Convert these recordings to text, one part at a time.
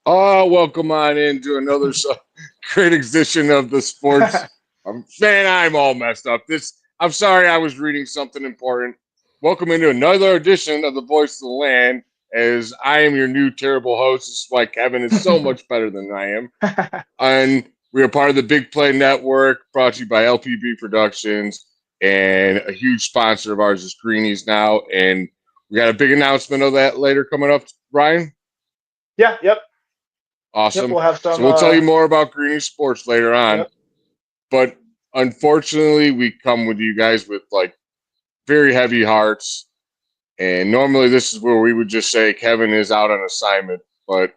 Oh, welcome on into another great edition of the sports. I'm all messed up. I'm sorry, I was reading something important. Welcome into another edition of the Voice of the Land. As I am your new terrible host, this is why Kevin is so much better than I am. And we are part of the Big Play Network, brought to you by LPB Productions, and a huge sponsor of ours is Greenies now. And we got a big announcement of that later coming up, Ryan. Yeah, yep. Awesome. We'll have So some. we'll tell you more about Greeny Sports later on. Yep. But unfortunately, we come with you guys with like very heavy hearts. And normally, this is where we would just say Kevin is out on assignment. But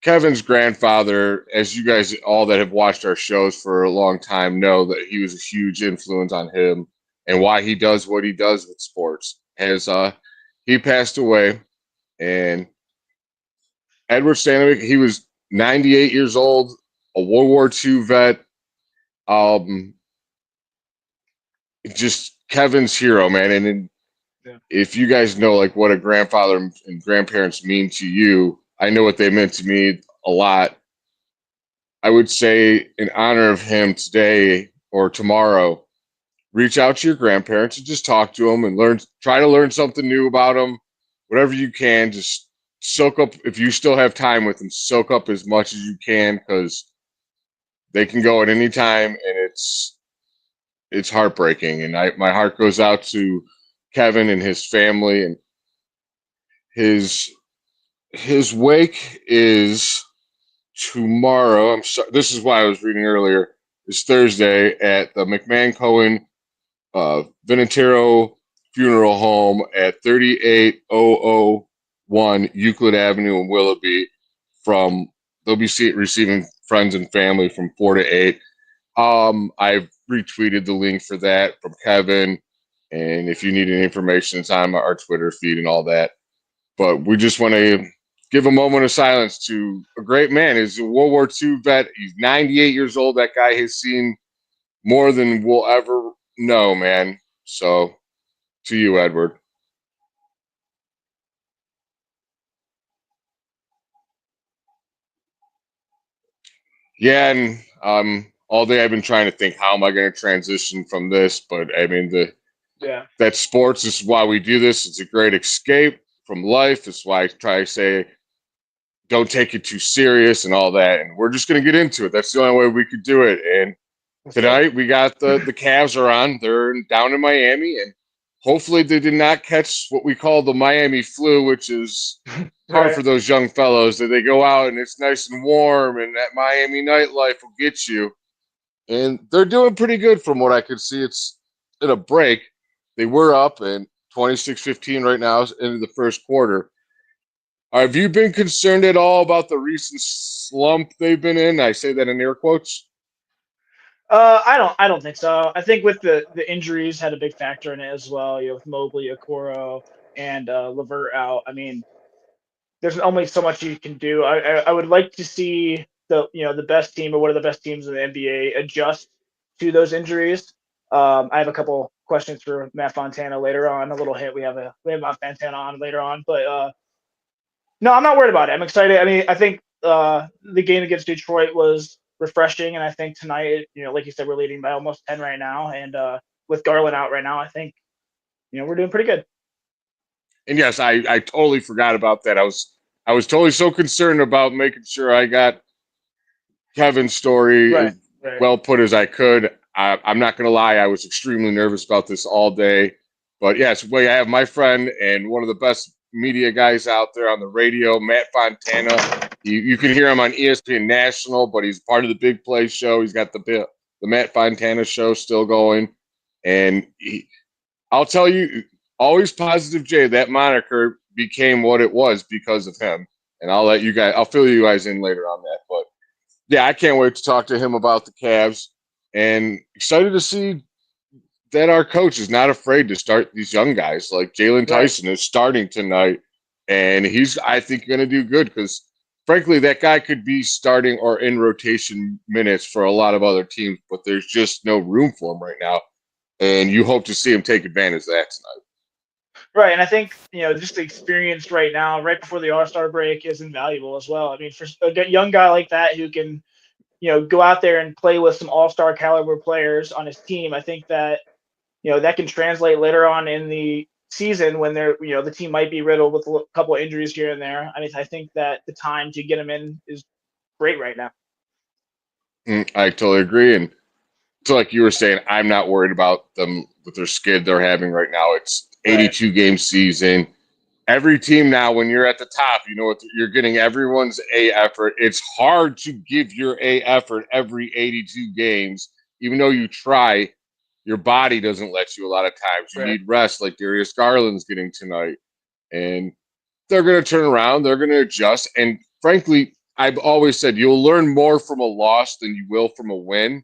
Kevin's grandfather, as you guys all that have watched our shows for a long time know, that he was a huge influence on him and why he does what he does with sports. As he passed away, and Edward Stanovic, he was 98 years old, a World War II vet. Um, just Kevin's hero, man. And Yeah. if you guys know like what a grandfather and grandparents mean to you, I know what they meant to me a lot. I would say in honor of him today or tomorrow, reach out to your grandparents and just talk to them and try to learn something new about them, whatever you can. Just soak up, if you still have time with them, soak up as much as you can because they can go at any time, and it's heartbreaking. And my heart goes out to Kevin and his family, and his his wake is tomorrow. I'm sorry, this is why I was reading earlier. It's Thursday at the McMahon Cohen Venatero Funeral Home at 38001 Euclid Avenue in Willoughby. From they'll be receiving friends and family from 4 to 8. I've retweeted the link for that from Kevin, and if you need any information, it's on our Twitter feed and all that. But we just want to give a moment of silence to a great man. He's a World War II vet. He's 98 years old. That guy has seen more than we'll ever know, man. So to you, Edward. Yeah, and all day I've been trying to think how am I going to transition from this, but I mean Yeah. that sports is why we do this. It's a great escape from life. It's why I try to say don't take it too serious and all that. And we're just going to get into it. That's the only way we could do it. And Let's do it. tonight we got the Cavs are on. They're down in Miami, and hopefully they did not catch what we call the Miami flu, which is hard Right. for those young fellows that they go out and it's nice and warm, and that Miami nightlife will get you. And they're doing pretty good from what I could see. It's in a break. They were up and 26-15 right now into the first quarter. Have you been concerned at all about the recent slump they've been in? I say that in air quotes. I don't think so. I think with the injuries had a big factor in it as well. With Mobley, Okoro, and Levert out. I mean, there's only so much you can do. I would like to see the best team or one of the best teams in the NBA adjust to those injuries. I have a couple questions for Matt Fontana later on. A little hint. We have Matt Fontana on later on, but no, I'm not worried about it. I'm excited. I mean, I think the game against Detroit was refreshing, and I think tonight, like you said, we're leading by almost 10 right now, and with Garland out right now, I think we're doing pretty good. And yes, I totally forgot about that. I was totally so concerned about making sure I got Kevin's story Right, as right. well put as I could. I'm not going to lie, I was extremely nervous about this all day. But yes, I have my friend and one of the best media guys out there on the radio, Matt Fontana. You can hear him on ESPN National, but he's part of the Big Play show. He's got the Matt Fontana show still going. And I'll tell you, always positive Jay, that moniker became what it was because of him. And I'll fill you guys in later on that. But yeah, I can't wait to talk to him about the Cavs, and excited to see that our coach is not afraid to start these young guys. Like Jalen Right. Tyson is starting tonight, and he's, I think, going to do good because, frankly, that guy could be starting or in rotation minutes for a lot of other teams, but there's just no room for him right now. And you hope to see him take advantage of that tonight. Right, and I think just the experience right now, right before the All Star break, is invaluable as well. I mean, for a young guy like that who can go out there and play with some All Star caliber players on his team, I think that that can translate later on in the season when the team might be riddled with a couple of injuries here and there. I mean, I think that the time to get him in is great right now. I totally agree. And so, like you were saying, I'm not worried about them with their skid they're having right now. It's Right. 82 game season. Every team now, when you're at the top, you know what you're getting everyone's A effort. It's hard to give your A effort every 82 games, even though you try. Your body doesn't let you a lot of times. You Right. need rest, like Darius Garland's getting tonight, and they're going to turn around. They're going to adjust. And frankly, I've always said you'll learn more from a loss than you will from a win.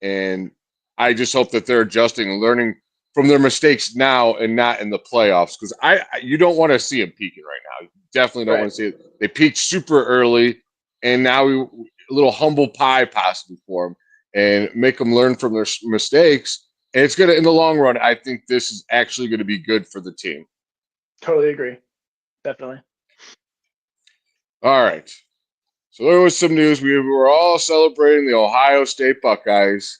And I just hope that they're adjusting and learning from their mistakes now and not in the playoffs, because you don't want to see them peaking right now. You definitely don't Right. want to see it. They peaked super early, and now a little humble pie possibly for them and make them learn from their mistakes. And it's going to, in the long run, I think this is actually going to be good for the team. Totally agree. Definitely. All right. So there was some news. We were all celebrating the Ohio State Buckeyes,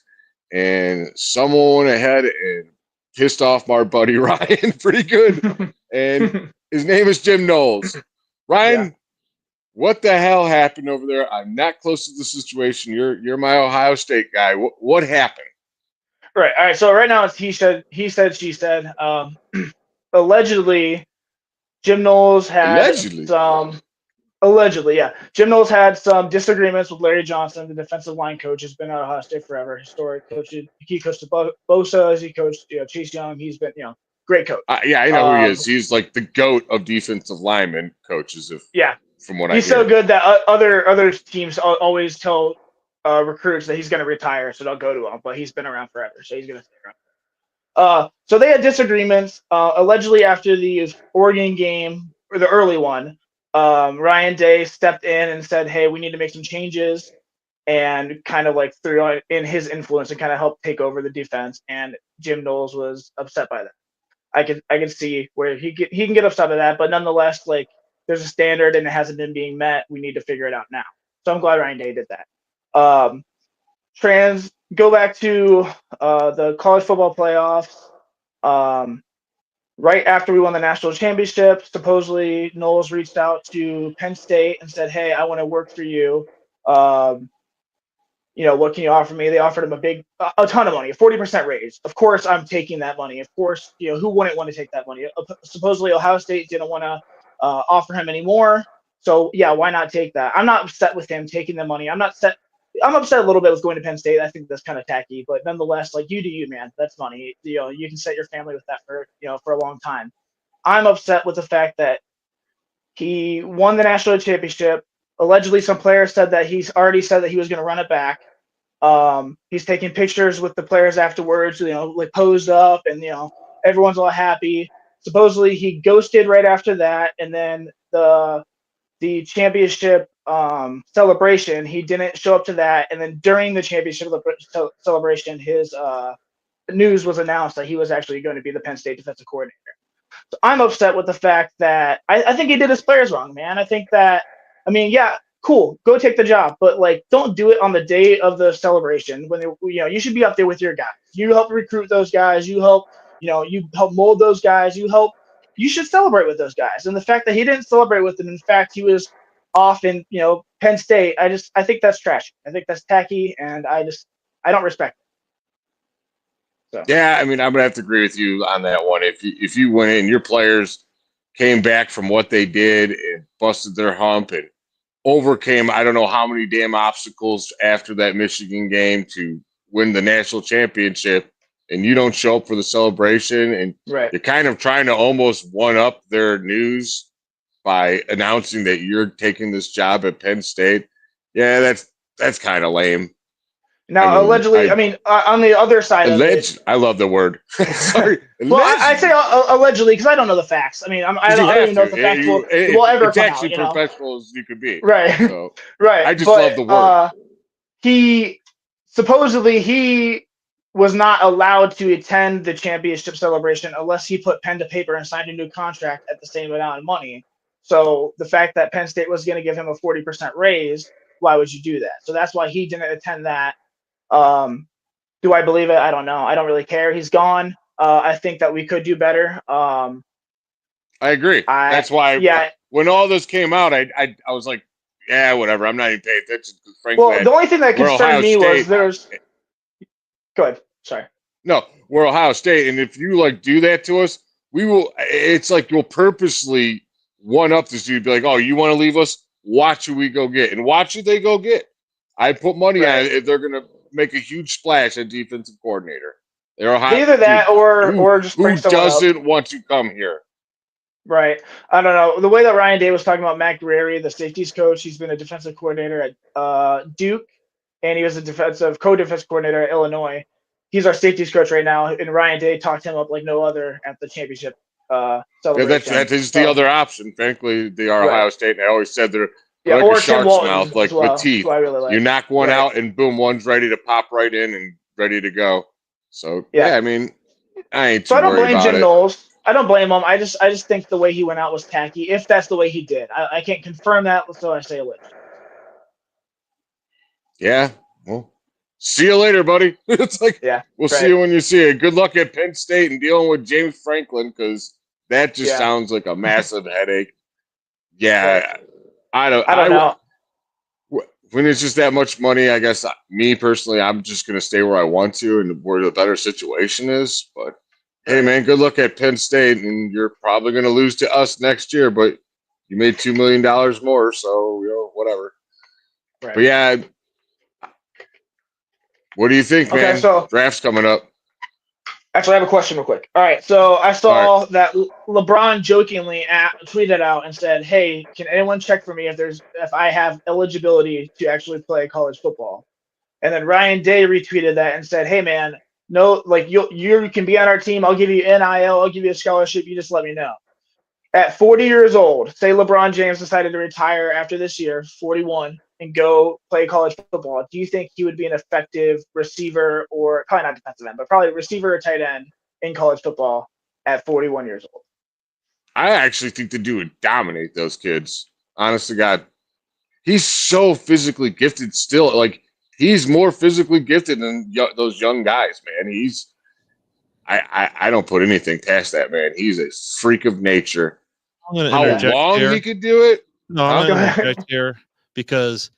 and someone went ahead and pissed off my buddy Ryan pretty good. And his name is Jim Knowles. Ryan, Yeah. what the hell happened over there? I'm not close to the situation. You're my Ohio State guy. What happened? Right. All right. So right now it's he said, she said. Allegedly, Jim Knowles had Allegedly. some. Allegedly, yeah. Jim Knowles had some disagreements with Larry Johnson, the defensive line coach. Has been at Ohio State forever. Historic coach. He coached Bosa. He coached Chase Young. He's been great coach. Yeah, I know who he Um, is. He's like the GOAT of defensive linemen coaches, yeah, from what I he's so hear. good that other teams always tell recruits that he's going to retire, so they'll go to him. But he's been around forever, so he's going to stay around. So they had disagreements. Allegedly, after the Oregon game, or the early one, Ryan Day stepped in and said, "Hey, we need to make some changes," and kind of like threw in his influence and kind of helped take over the defense. And Jim Knowles was upset by that. I can see where he can get upset by that, but nonetheless, like there's a standard and it hasn't been being met. We need to figure it out now. So I'm glad Ryan Day did that. Um, go back to the college football playoffs. Um, right after we won the national championship, supposedly Knowles reached out to Penn State and said, "Hey, I want to work for you. Um, what can you offer me?" They offered him a ton of money, a 40% raise. Of course, I'm taking that money. Of course, who wouldn't want to take that money? Supposedly, Ohio State didn't want to offer him any more. So yeah, why not take that? I'm not upset with him taking the money. I'm upset a little bit with going to Penn State. I think that's kind of tacky, but nonetheless, like you do you, man. That's money. You can set your family with that for a long time. I'm upset with the fact that he won the national championship. Allegedly, some players said that he's already said that he was going to run it back. He's taking pictures with the players afterwards, like posed up, and everyone's all happy. Supposedly, he ghosted right after that, and then the championship celebration, he didn't show up to that, and then during the championship celebration, his news was announced that he was actually going to be the Penn State defensive coordinator. So I'm upset with the fact that I think he did his players wrong, man. I think that, I mean, yeah, cool, go take the job, but like, don't do it on the day of the celebration when you should be up there with your guys. You help recruit those guys. You help mold those guys. You should celebrate with those guys. And the fact that he didn't celebrate with them, in fact, he was off in Penn State. I think that's trash. I think that's tacky, and I don't respect it. So Yeah, I mean, I'm gonna have to agree with you on that one. If you went in, your players came back from what they did and busted their hump and overcame I don't know how many damn obstacles after that Michigan game to win the national championship, and you don't show up for the celebration, and right. you're kind of trying to almost one up their news by announcing that you're taking this job at Penn State. Yeah, that's kind of lame. I Now, mean, allegedly, I mean, on the other side of it, alleged. I love the word. Sorry, well, I say allegedly. allegedly because I don't know the facts. I mean, Because you I don't have even know if to. the facts will ever It's come actually out. professional as you could be. Right, So right. I just But love the word. he supposedly was not allowed to attend the championship celebration unless he put pen to paper and signed a new contract at the same amount of money. So the fact that Penn State was going to give him a 40% raise, why would you do that? So that's why he didn't attend that. Do I believe it? I don't know. I don't really care. He's gone. I think that we could do better. I agree. That's why when all this came out, I was like, yeah, whatever. I'm not even paying attention. Frankly, well, the only thing that concerned me was there's. Go ahead. Sorry. No, we're Ohio State, and if you like do that to us, we will. It's like you'll purposely one up this dude. Be like, oh, you want to leave us? Watch who we go get, and watch who they go get. I put money on it. They're gonna make a huge splash at defensive coordinator. They're Ohio. Either that or just bring someone who doesn't want to come here. Right. I don't know. The way that Ryan Day was talking about Matt Guerrieri, the safeties coach, he's been a defensive coordinator at Duke, and he was a co-defensive coordinator at Illinois. He's our safeties coach right now, and Ryan Day talked him up like no other at the championship celebration. Yeah, that's the other option. Frankly, they are Ohio State, and I always said they're like or a shark's mouth, like with teeth. Really like. You knock one out, and boom, one's ready to pop right in and ready to go. So I mean, I ain't too worried about it. So I don't blame Jim Knowles. I don't blame him. I just think the way he went out was tacky. If that's the way he did, I can't confirm that, so I say it. Yeah. Well, see you later, buddy. It's like we'll see you when you see it. Good luck at Penn State and dealing with James Franklin because that just sounds like a massive headache. Yeah, I don't know. When it's just that much money, I guess me personally, I'm just going to stay where I want to and where the better situation is. But hey, man, good luck at Penn State, and you're probably going to lose to us next year, but you made $2 million more, so whatever. Right. But yeah, what do you think, man? So draft's coming up. Actually, I have a question real quick. All right, so I saw that LeBron jokingly tweeted out and said, "Hey, can anyone check for me if I have eligibility to actually play college football?" And then Ryan Day retweeted that and said, "Hey, man, no, like you can be on our team. I'll give you NIL. I'll give you a scholarship. You just let me know." At 40 years old, say LeBron James decided to retire after this year, 41, and go play college football, do you think he would be an effective receiver or probably not defensive end, but probably receiver or tight end in college football at 41 years old? I actually think the dude would dominate those kids. Honest to God. He's so physically gifted still. Like, he's more physically gifted than those young guys, man. I don't put anything past that, man. He's a freak of nature. How long he could do it? No, I'm going to interject here because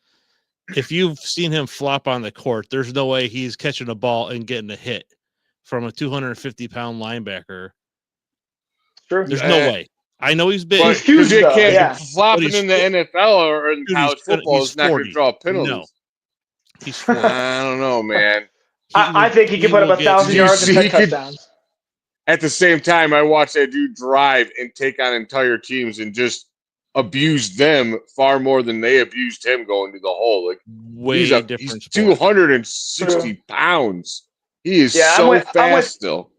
if you've seen him flop on the court, there's no way he's catching a ball and getting a hit from a 250-pound linebacker. Sure. There's no way. I know he's big. He's huge, flopping in the NFL or in college football is not going to draw penalties. No. He's 40. I don't know, man. I think he could put up 1,000 yards and 10 touchdowns. At the same time, I watched that dude drive and take on entire teams and just abuse them far more than they abused him going to the hole. Like, he's 260 pounds. He is so fast still.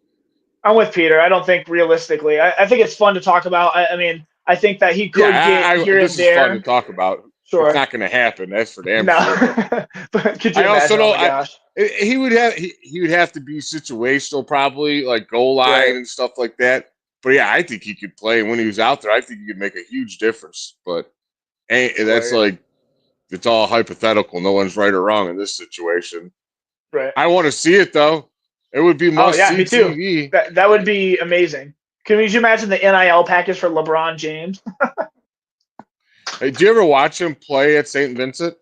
I'm with Peter. I don't think realistically. I think it's fun to talk about. I mean, I think that he could get here and there. This is fun to talk about. Sure. It's not going to happen. That's for damn sure. But could you imagine? Oh my gosh. He would have to be situational, probably like goal line and stuff like that. But yeah, I think he could play. And when he was out there, I think he could make a huge difference. But that's like, it's all hypothetical. No one's right or wrong in this situation. Right. I want to see it though. It would be must see me too. TV. That would be amazing. Can you imagine the NIL package for LeBron James? Hey, do you ever watch him play at St. Vincent?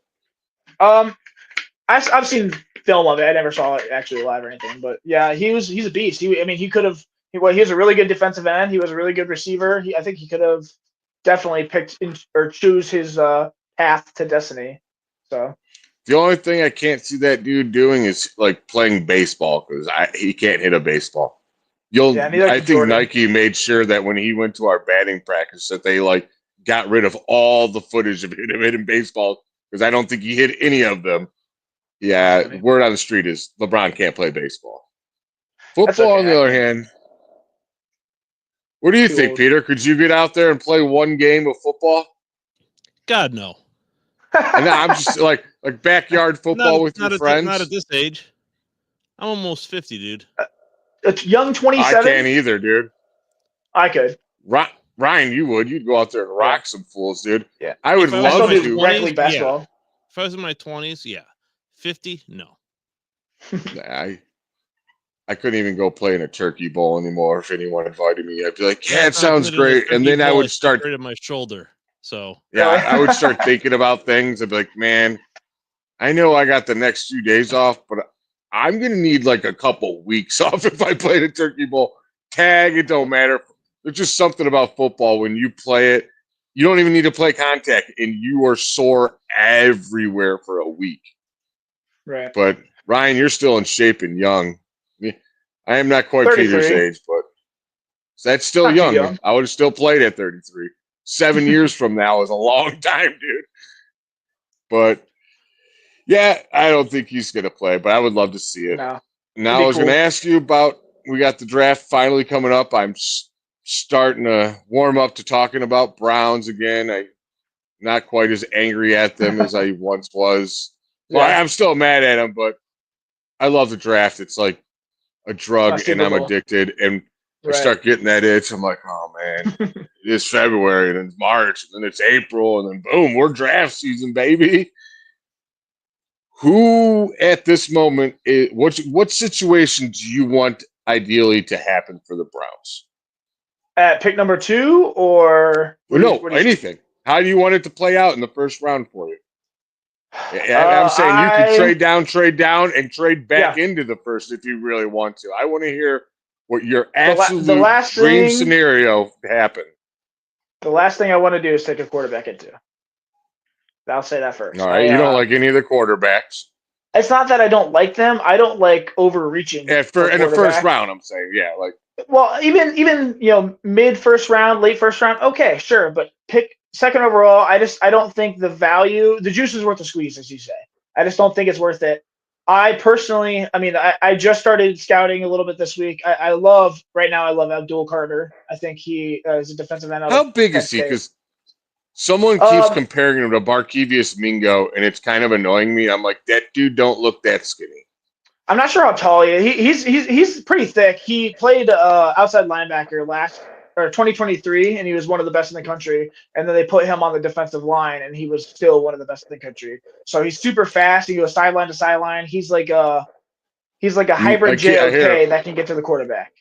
I've seen film of it. I never saw it actually live or anything. But yeah, he's a beast. He was a really good defensive end. He was a really good receiver. I think he could have definitely picked or choose his path to destiny. So the only thing I can't see that dude doing is like playing baseball because he can't hit a baseball. I think Nike made sure that when he went to our batting practice that they like got rid of all the footage of him hitting baseball because I don't think he hit any of them. Yeah, word on the street is LeBron can't play baseball. Football, on the other hand, what do you think, Peter? Could you get out there and play one game of football? God, no. And I'm just like backyard football with your friends. Not at this age. I'm almost 50, dude. A young I 27. can't either, dude. I could. Ryan, you would. You'd go out there and rock some fools, dude. Yeah. I would If I was I still love in my do to. rec 20s, league basketball. If I was in my 20s, yeah. 50, no. I couldn't even go play in a turkey bowl anymore if anyone invited me. I'd be like, yeah, it Let's not sounds get into great. And turkey then I bowl. would start, separated my shoulder. So yeah, Really? I would start thinking about things. I'd be like, man, I know I got the next few days off, but I'm going to need like a couple weeks off if I play the turkey bowl. Tag, it don't matter. There's just something about football when you play it. You don't even need to play contact, and you are sore everywhere for a week. Right. But Ryan, you're still in shape and young. I am not quite 33. Peter's age, but that's still Not too young. young. I would have still played at 33. 7 years from now is a long time, dude. But yeah, I don't think he's going to play, but I would love to see it. No. Now, be I was going to cool. ask you about, we got the draft finally coming up. I'm starting to warm up to talking about Browns again. I'm not quite as angry at them as I once was. Well, Yeah. I'm still mad at them, but I love the draft. It's like a drug, Super and I'm Bowl. addicted. And I Right. start getting that itch. I'm like, oh, man, it is February, and it's March, and then it's April, and then boom, we're draft season, baby. Who at this moment, what situation do you want ideally to happen for the Browns? At pick number 2, or Well, no, anything. How do you want it to play out in the first round for you? I'm saying you could trade down, and trade back into the first if you really want to. I want to hear what your absolute the last dream thing, scenario happen. The last thing I want to do is take a quarterback into. I'll say that first. All right, you don't like any of the quarterbacks. It's not that I don't like them. I don't like overreaching. In the first round, I'm saying, yeah, like. Well, even mid first round, late first round, okay, sure, but pick second overall. I don't think the value, the juice is worth the squeeze, as you say. I just don't think it's worth it. I personally, I just started scouting a little bit this week. I love Abdul Carter. I think he is a defensive end. How big is he? Because someone keeps comparing him to Barkevious Mingo, and it's kind of annoying me. I'm like, that dude don't look that skinny. I'm not sure how tall he is. He's pretty thick. He played outside linebacker 2023, and he was one of the best in the country. And then they put him on the defensive line, and he was still one of the best in the country. So he's super fast. He goes sideline to sideline. He's like a hybrid JOK that can get to the quarterback.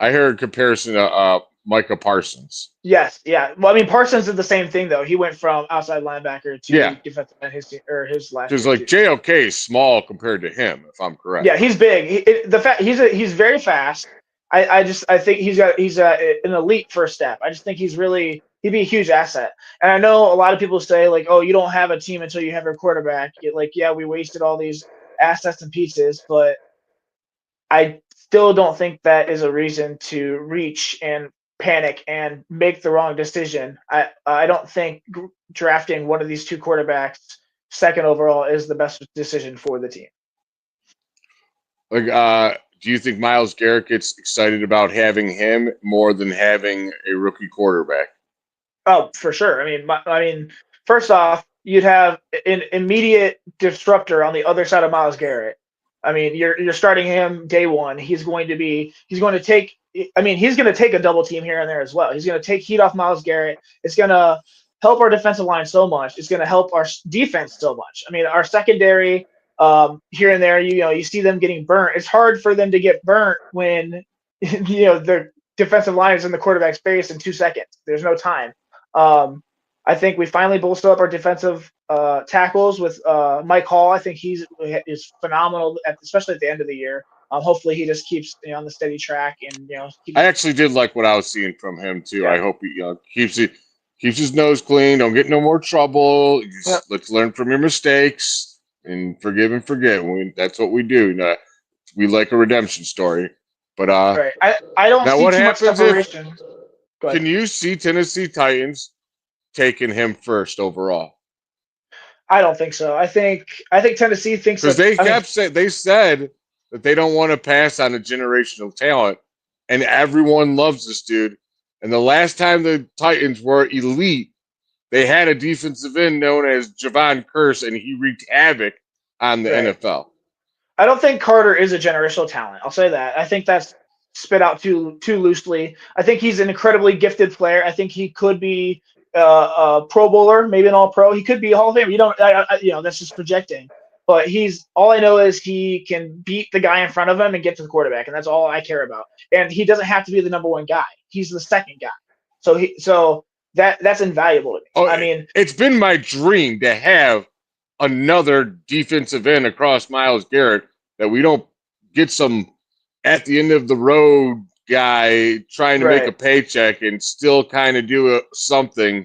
I heard a comparison to Micah Parsons. Yes, yeah. Well, Parsons did the same thing though. He went from outside linebacker to defensive end his last. Because like JOK is small compared to him, if I'm correct. Yeah, he's big. He's very fast. I think he's an elite first step. I just think he'd be a huge asset. And I know a lot of people say like, oh, you don't have a team until you have your quarterback. We wasted all these assets and pieces, but I still don't think that is a reason to reach and panic and make the wrong decision. I don't think drafting one of these two quarterbacks second overall is the best decision for the team. Like, do you think Myles Garrett gets excited about having him more than having a rookie quarterback? Oh, for sure. First off, you'd have an immediate disruptor on the other side of Myles Garrett. You're starting him day one. He's going to take a double team here and there as well. He's going to take heat off Myles Garrett. It's going to help our defensive line so much. It's going to help our defense so much. Our secondary, here and there, you see them getting burnt. It's hard for them to get burnt when their defensive line is in the quarterback's face in 2 seconds. There's no time. I think we finally bolstered up our defensive tackles with Mike Hall. I think he is phenomenal, especially at the end of the year. Hopefully, he just keeps on the steady track and I actually did like what I was seeing from him too. Yeah. I hope he keeps his nose clean. Don't get no more trouble. Let's learn from your mistakes and forgive and forget. That's what we do. We like a redemption story. But right. I don't see too much separation. Can you see Tennessee Titans taking him first overall? I don't think so. I think Tennessee thinks because they said that they don't want to pass on a generational talent, and everyone loves this dude. And the last time the Titans were elite, they had a defensive end known as Javon Curse, and he wreaked havoc on the NFL. I don't think Carter is a generational talent. I'll say that. I think that's spit out too loosely. I think he's an incredibly gifted player. I think he could be a Pro Bowler, maybe an All Pro. He could be a Hall of Famer. You don't, that's just projecting. But all I know is he can beat the guy in front of him and get to the quarterback, and that's all I care about. And he doesn't have to be the number one guy. He's the second guy. So that's invaluable to me. Oh, I mean, it's been my dream to have another defensive end across Myles Garrett, that we don't get some at the end of the road guy trying to make a paycheck and still kind of do something.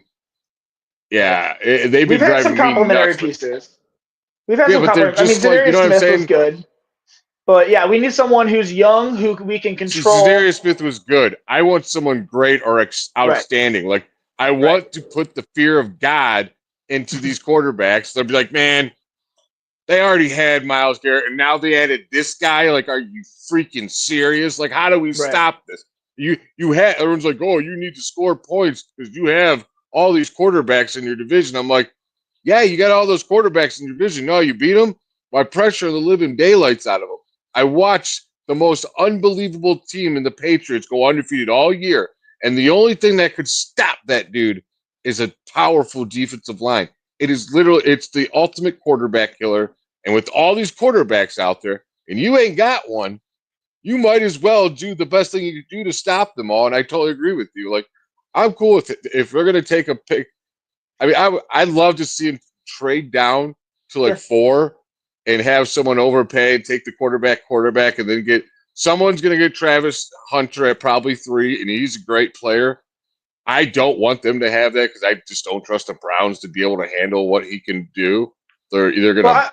Yeah, they've been we've had driving some me complementary nuts. pieces. We've had some but they're complementary. I mean, just like, you Zadarius know what I'm Smith was saying? good. But yeah, we need someone who's young, who we can control. Zadarius Smith was good. I want someone great or outstanding. Like, I want to put the fear of God into these quarterbacks. They'll be like, man, they already had Myles Garrett, and now they added this guy. Like, are you freaking serious? Like, how do we stop this? You had everyone's like, oh, you need to score points because you have all these quarterbacks in your division. I'm like, yeah, you got all those quarterbacks in your division. No, you beat them by pressuring the living daylights out of them. I watched the most unbelievable team in the Patriots go undefeated all year, and the only thing that could stop that dude is a powerful defensive line. It's the ultimate quarterback killer. And with all these quarterbacks out there, and you ain't got one, you might as well do the best thing you can do to stop them all. And I totally agree with you. Like, I'm cool with it. If we're going to take a pick, I mean, I'd love to see him trade down to like 4 and have someone overpay and take the quarterback, and then someone's going to get Travis Hunter at probably 3, and he's a great player. I don't want them to have that because I just don't trust the Browns to be able to handle what he can do. They're either going to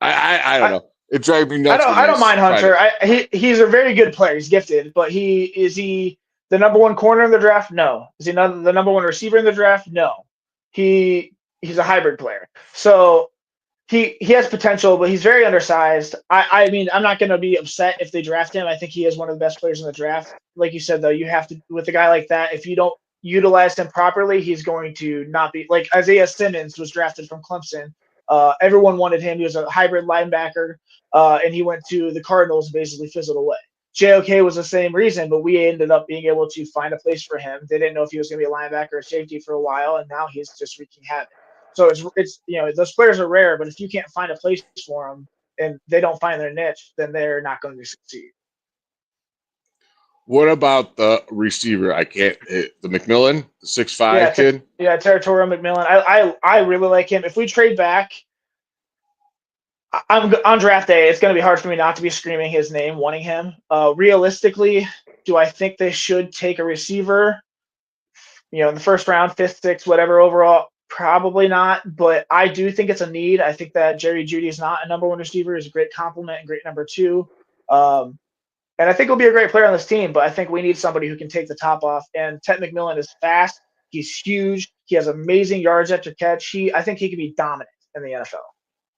I don't know. It drives me nuts. I don't mind Hunter. He's a very good player. He's gifted, but is he the number one corner in the draft? No. Is he not the number one receiver in the draft? No. He's a hybrid player. So he has potential, but he's very undersized. I mean, I'm not going to be upset if they draft him. I think he is one of the best players in the draft. Like you said, though, you have to, with a guy like that, if you don't utilize him properly, he's going to not be like Isaiah Simmons was drafted from Clemson. Everyone wanted him. He was a hybrid linebacker, and he went to the Cardinals and basically fizzled away. JOK was the same reason, but we ended up being able to find a place for him. They didn't know if he was going to be a linebacker or safety for a while, and now he's just wreaking havoc. So it's those players are rare, but if you can't find a place for them and they don't find their niche, then they're not going to succeed. What about the receiver? I can't hit the McMillan, the 6'5" kid. Yeah, Territorial McMillan. I really like him. If we trade back, on draft day, it's going to be hard for me not to be screaming his name, wanting him. Realistically, do I think they should take a receiver? In the first round, 5th, 6th, whatever overall. Probably not, but I do think it's a need. I think that Jerry Jeudy is not a number 1 receiver. He's a great compliment and great number 2. And I think he'll be a great player on this team, but I think we need somebody who can take the top off. And Ted McMillan is fast. He's huge. He has amazing yards after catch. I think he could be dominant in the NFL.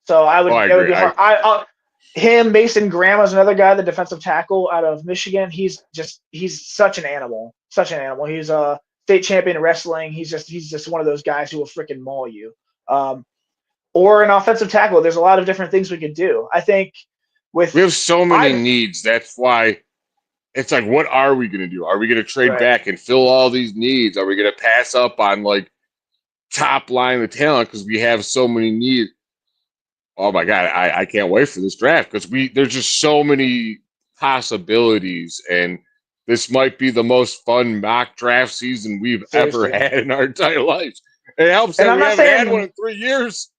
So it would be hard. Him, Mason Graham is another guy, the defensive tackle out of Michigan. He's such an animal. Such an animal. He's a state champion in wrestling. He's just one of those guys who will freaking maul you. Or an offensive tackle. There's a lot of different things we could do. I think we have so many needs. That's why it's like, what are we going to do? Are we going to trade back and fill all these needs? Are we going to pass up on like top line of talent because we have so many needs? Oh my God, I can't wait for this draft because there's just so many possibilities, and this might be the most fun mock draft season we've ever had in our entire lives. It helps that we haven't had one in 3 years.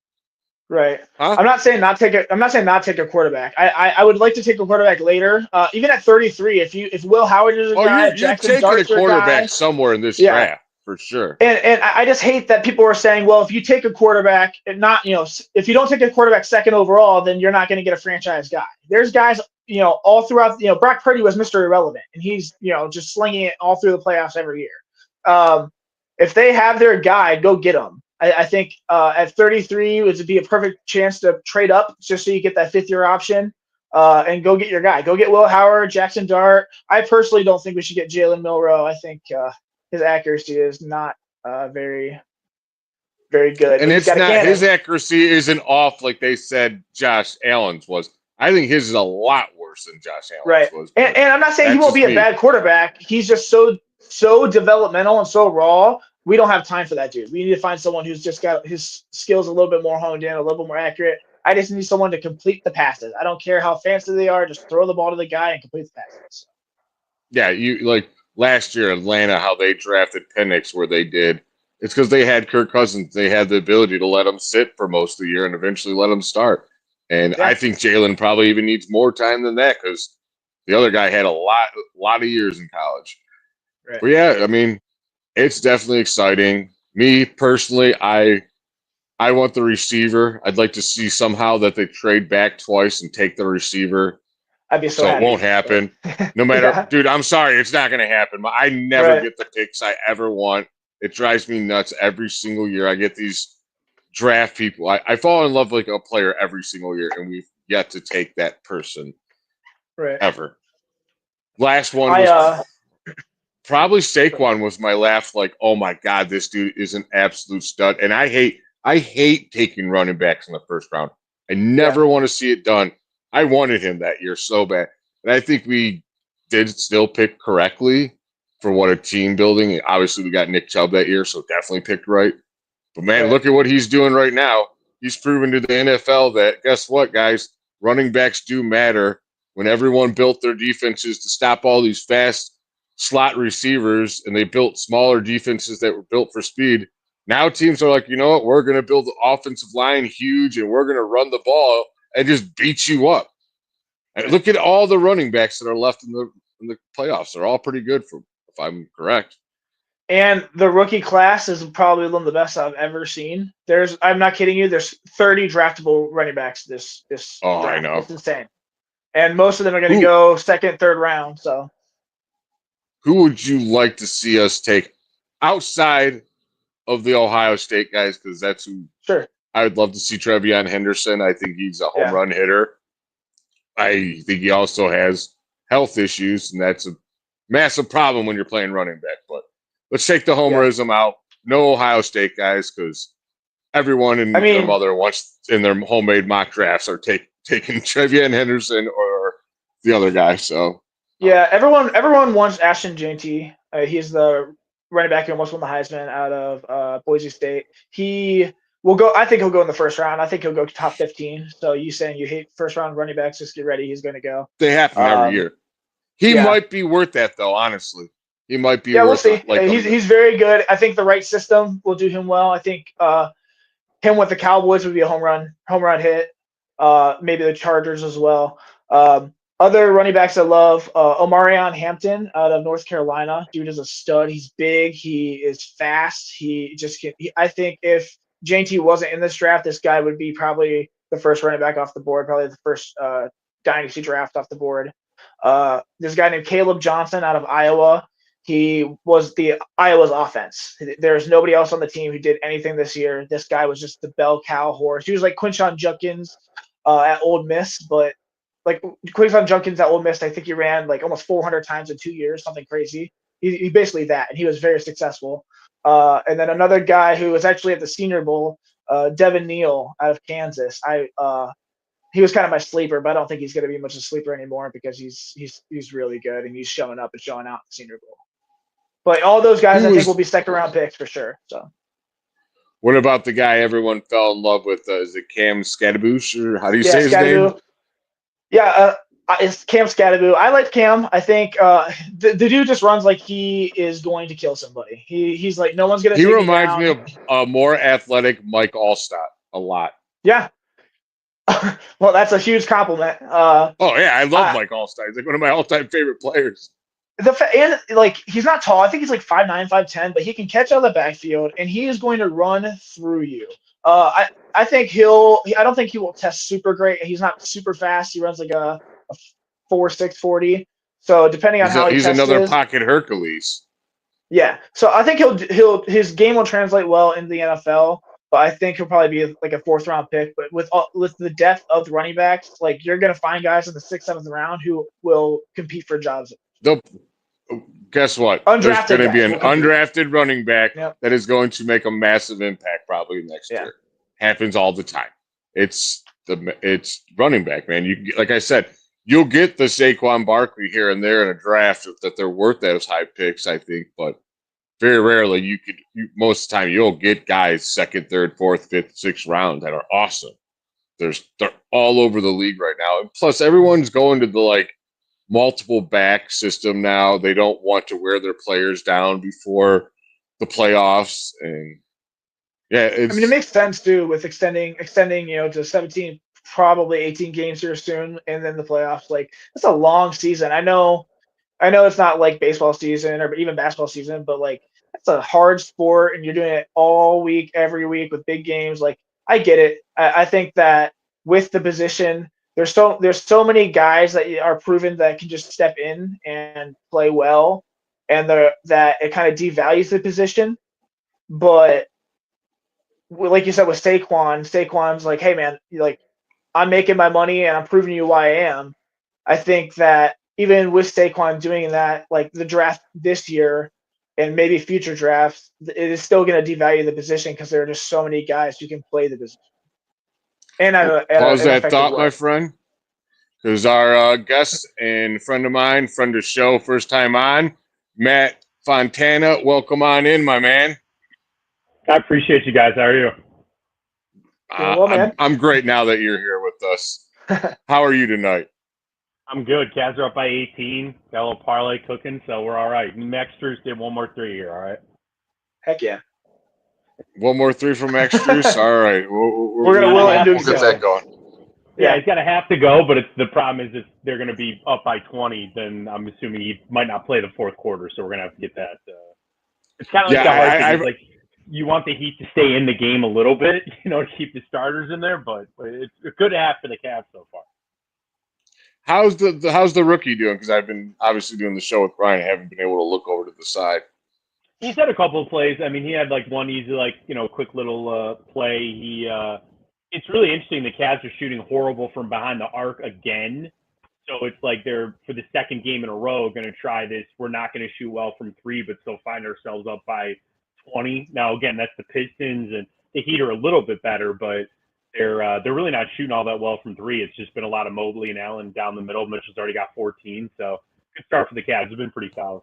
Right. Huh? I'm not saying not take a quarterback. I would like to take a quarterback later. Even at 33, if Will Howard is a guy, you're taking a quarterback somewhere in this draft. For sure. And I just hate that people are saying, well, if you take a quarterback and not, if you don't take a quarterback 2nd overall, then you're not going to get a franchise guy. There's guys, all throughout, Brock Purdy was Mr. Irrelevant, and he's, just slinging it all through the playoffs every year. If they have their guy, go get him. I think at 33, it would be a perfect chance to trade up just so you get that 5th-year option and go get your guy. Go get Will Howard, Jackson Dart. I personally don't think we should get Jalen Milroe. I think his accuracy is not very, very good. And it's not his accuracy isn't off like they said Josh Allen's was. I think his is a lot worse than Josh Allen's Right. was. And I'm not saying he that's won't be just a me. bad quarterback. He's just so developmental and so raw. We don't have time for that dude. We need to find someone who's just got his skills a little bit more honed in, a little bit more accurate. I just need someone to complete the passes. I don't care how fancy they are. Just throw the ball to the guy and complete the passes. Yeah, you like last year Atlanta, how they drafted Penix where they did. It's because they had Kirk Cousins. They had the ability to let him sit for most of the year and eventually let him start. And Yeah. I think Jalen probably even needs more time than that because the other guy had a lot of years in college. Right. But yeah, I mean, it's definitely exciting. Me personally, I want the receiver. I'd like to see somehow that they trade back twice and take the receiver. I'd be so So happy. it won't happen. No matter, Yeah. dude, I'm sorry. It's not going to happen. I never Right. get the picks I ever want. It drives me nuts every single year. I get these draft people. I fall in love with like a player every single year, and we've yet to take that person Right. ever. Last one was I probably Saquon was my laugh. Like, oh my God, this dude is an absolute stud. And I hate taking running backs in the first round. I never want to see it done. I wanted him that year so bad. And I think we did still pick correctly for what a team building. Obviously, we got Nick Chubb that year, so definitely picked right. But man, Right. look at what he's doing right now. He's proven to the NFL that guess what, guys? Running backs do matter. When everyone built their defenses to stop all these fast slot receivers and they built smaller defenses that were built for speed. Now teams are like, you know what? We're going to build the offensive line huge and we're going to run the ball and just beat you up. And look at all the running backs that are left in the playoffs. They're all pretty good, if I'm correct. And the rookie class is probably one of the best I've ever seen. I'm not kidding you. There's 30 draftable running backs this Oh, draft. I know. It's insane. And most of them are going to go second, third round. So who would you like to see us take outside of the Ohio State guys? Because that's who sure. I would love to see. Trevion Henderson. I think he's a home run hitter. I think he also has health issues, and that's a massive problem when you're playing running back. But let's take the homerism out. No Ohio State guys, because everyone and their mother wants in their homemade mock drafts are taking Trevion Henderson or the other guy. So yeah, everyone wants Ashton JT. He's the running back who almost won the Heisman out of Boise State. He will go. I think he'll go in the first round. I think he'll go top 15. So you saying you hate first round running backs? Just get ready. He's going to go. They happen every year. He might be worth that though. Honestly, he might be. Yeah, worth we'll see. Like he's very good. I think the right system will do him well. I think him with the Cowboys would be a home run hit. Maybe the Chargers as well. Other running backs I love, Omarion Hampton out of North Carolina. Dude is a stud. He's big. He is fast. He just can. I think if JT wasn't in this draft, this guy would be probably the first running back off the board, probably the first dynasty draft off the board. This guy named Caleb Johnson out of Iowa. He was Iowa's offense. There's nobody else on the team who did anything this year. This guy was just the bell cow horse. He was like Quinshon Judkins at Ole Miss, but like Quinshon Judkins at Ole Miss, I think he ran like almost 400 times in 2 years, something crazy. He basically that, and he was very successful. And then another guy who was actually at the Senior Bowl, Devin Neal out of Kansas. He was kind of my sleeper, but I don't think he's going to be much of a sleeper anymore because he's really good and he's showing up and showing out in the Senior Bowl. But all those guys, I think, will be second round picks for sure. So, what about the guy everyone fell in love with? Is it Cam Scadaboosh, or how do you say his name? Yeah, it's Cam Scadaboo. I like Cam. I think the dude just runs like he is going to kill somebody. He's like no one's going to. He reminds me of a more athletic Mike Allstott a lot. Yeah. Well, that's a huge compliment. Oh yeah, I love Mike Allstott. He's like one of my all-time favorite players. And like he's not tall. I think he's like 5'9", 5'10", but he can catch out of the backfield and he is going to run through you. I think I don't think he will test super great. He's not super fast. He runs like a 4.6 40. So depending on how he's another pocket Hercules. Yeah. So I think his game will translate well in the NFL, but I think he'll probably be like a fourth round pick. But with the depth of the running backs, like you're going to find guys in the 6th, 7th round who will compete for jobs. Guess what? There's going to be an undrafted running back that is going to make a massive impact probably next year. Happens all the time. It's it's running back, man. Like I said, you'll get the Saquon Barkley here and there in a draft that they're worth those high picks, I think, but very rarely most of the time you'll get guys second, third, fourth, fifth, sixth round that are awesome. They're all over the league right now. And plus, everyone's going to the multiple back system now. They don't want to wear their players down before the playoffs, and I mean, it makes sense too with extending, to 17, probably 18 games here soon, and then the playoffs. Like, it's a long season. I know it's not like baseball season or even basketball season, but like it's a hard sport, and you're doing it all week, every week with big games. Like, I get it. I think that with the position, there's so many guys that are proven that can just step in and play well, and that it kind of devalues the position. But like you said with Saquon's like, hey man, like, I'm making my money and I'm proving you why I am. I think that even with Saquon doing that, like the draft this year and maybe future drafts, it is still going to devalue the position because there are just so many guys who can play the position. And pause an that thought, way. my friend, because our guest and friend of mine, friend of the show, first time on, Matt Fontana. Welcome on in, my man. I appreciate you guys. How are you? Well, man. I'm great now that you're here with us. How are you tonight? I'm good. Cavs are up by 18. Got a little parlay cooking, so we're all right. Max Struess did 1 more 3 here, all right? Heck yeah. 1 more 3 from Max Struess? All right. We'll get that going. Yeah, he's got to have to go, but the problem is if they're going to be up by 20, then I'm assuming he might not play the fourth quarter, so we're going to have to get that. It's kind of like the hard thing. It's like you want the Heat to stay in the game a little bit, to keep the starters in there, but it's a good half for the Cavs so far. How's the rookie doing? Because I've been obviously doing the show with Brian. I haven't been able to look over to the side. He's had a couple of plays. I mean, he had like one easy, quick little play. It's really interesting. The Cavs are shooting horrible from behind the arc again. So it's like they're, for the second game in a row, going to try this. We're not going to shoot well from 3, but still find ourselves up by 20. Now, again, that's the Pistons, and the Heat are a little bit better, but they're really not shooting all that well from 3. It's just been a lot of Mobley and Allen down the middle. Mitchell's already got 14, so good start for the Cavs. It's been pretty solid.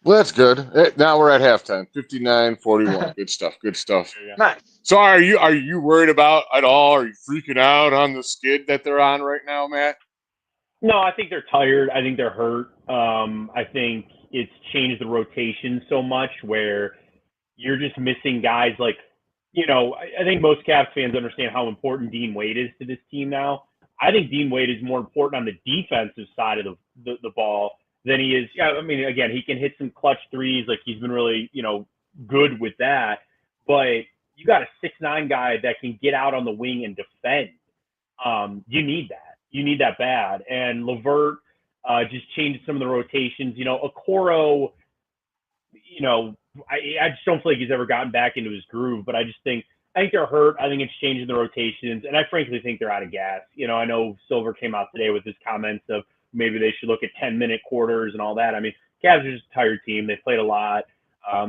Well, that's good. Now we're at halftime, 59-41. Good stuff. Good stuff. Nice. So are you worried about at all? Are you freaking out on the skid that they're on right now, Matt? No, I think they're tired. I think they're hurt. I think it's changed the rotation so much where you're just missing guys like, I think most Cavs fans understand how important Dean Wade is to this team now. I think Dean Wade is more important on the defensive side of the ball than he is. Yeah, I mean, again, he can hit some clutch threes. Like, he's been really, good with that. But you got a 6'9" guy that can get out on the wing and defend. You need that. You need that bad. And LeVert just changed some of the rotations. Okoro, I just don't feel like he's ever gotten back into his groove. But I think they're hurt. I think it's changing the rotations. And I frankly think they're out of gas. I know Silver came out today with his comments of maybe they should look at 10-minute quarters and all that. I mean, Cavs are just a tired team. They played a lot.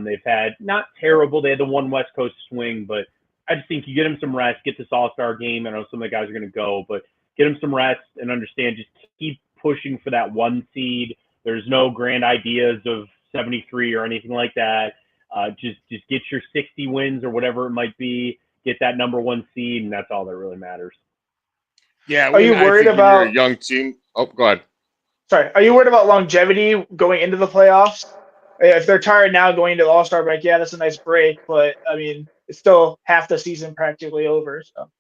They've had not terrible. They had the one West Coast swing, but I just think you get them some rest, get this All-Star game. I know some of the guys are going to go, but get them some rest and understand just keep pushing for that 1 seed. There's no grand ideas of 73 or anything like that. Just get your 60 wins or whatever it might be. Get that number 1 seed, and that's all that really matters. Yeah. Are you worried about you're a young team? Oh, go ahead. Sorry. Are you worried about longevity going into the playoffs? If they're tired now going into the All-Star break, yeah, that's a nice break, but I mean, it's still half the season practically over. So.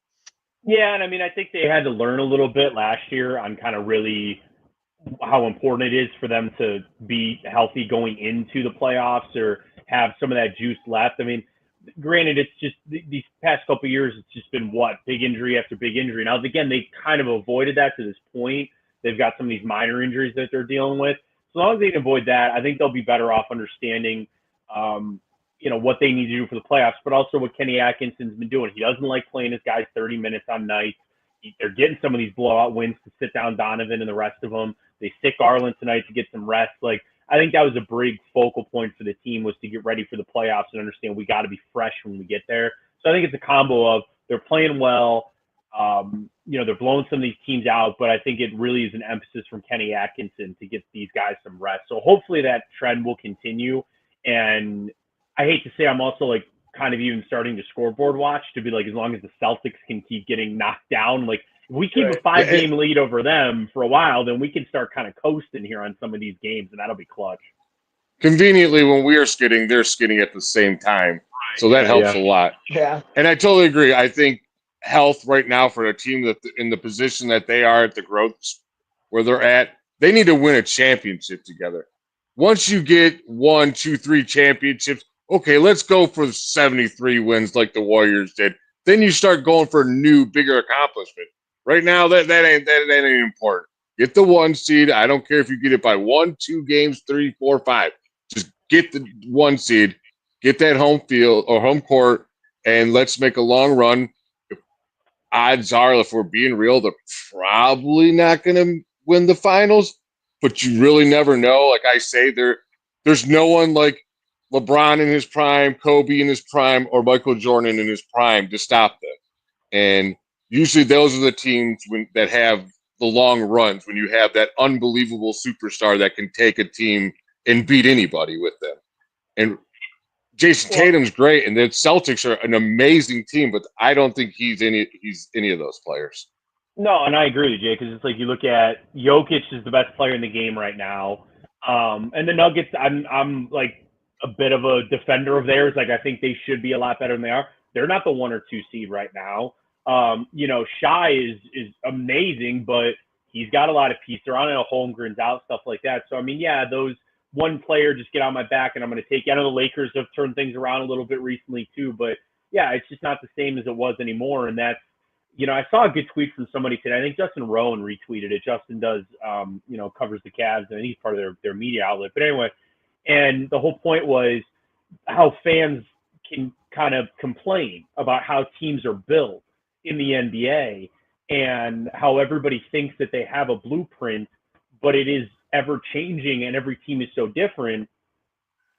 Yeah, and I mean, I think they had to learn a little bit last year on kind of really how important it is for them to be healthy going into the playoffs or have some of that juice left. I mean, granted, it's just these past couple of years, it's just been big injury after big injury. Now, again, they kind of avoided that to this point. They've got some of these minor injuries that they're dealing with. So as long as they can avoid that, I think they'll be better off understanding, what they need to do for the playoffs, but also what Kenny Atkinson's been doing. He doesn't like playing his guys 30 minutes on nights. They're getting some of these blowout wins to sit down Donovan and the rest of them. They sit Garland tonight to get some rest. Like, I think that was a big focal point for the team, was to get ready for the playoffs and understand we got to be fresh when we get there. So I think it's a combo of they're playing well, They're blowing some of these teams out, but I think it really is an emphasis from Kenny Atkinson to get these guys some rest. So hopefully that trend will continue. And I hate to say, I'm also like kind of even starting to scoreboard watch to be like, as long as the Celtics can keep getting knocked down, like if we keep a 5-game lead over them for a while, then we can start kind of coasting here on some of these games, and that'll be clutch. Conveniently, when we are skidding, they're skidding at the same time. So that helps a lot. Yeah. And I totally agree. I think health right now for a team that in the position that they are at the growth where they're at, they need to win a championship together. Once you get 1, 2, 3 championships, okay, let's go for 73 wins like the Warriors did. Then you start going for new, bigger accomplishment. Right now, that ain't important. Get the 1 seed. I don't care if you get it by 1, 2 games, 3, 4, 5. Just get the 1 seed, get that home field or home court, and let's make a long run. Odds are, if we're being real, they're probably not going to win the finals, but you really never know. Like I say, there's no one like LeBron in his prime, Kobe in his prime, or Michael Jordan in his prime to stop them. And usually those are the teams that have the long runs, when you have that unbelievable superstar that can take a team and beat anybody with them. And Jason Tatum's great, and the Celtics are an amazing team, but I don't think he's any of those players. No, and I agree with you, Jay, because it's like you look at Jokic is the best player in the game right now, and the Nuggets. I'm like a bit of a defender of theirs. Like I think they should be a lot better than they are. They're not the 1 or 2 seed right now. Shai is amazing, but he's got a lot of pieces. They're on a Holmgren's out, stuff like that. So I mean, yeah, those one player just get on my back and I'm going to take you. I know the Lakers have turned things around a little bit recently too, but yeah, it's just not the same as it was anymore. And that's, I saw a good tweet from somebody today. I think Justin Rowan retweeted it. Justin does, covers the Cavs, and he's part of their media outlet. But anyway, and the whole point was how fans can kind of complain about how teams are built in the NBA and how everybody thinks that they have a blueprint, but it is ever changing and every team is so different.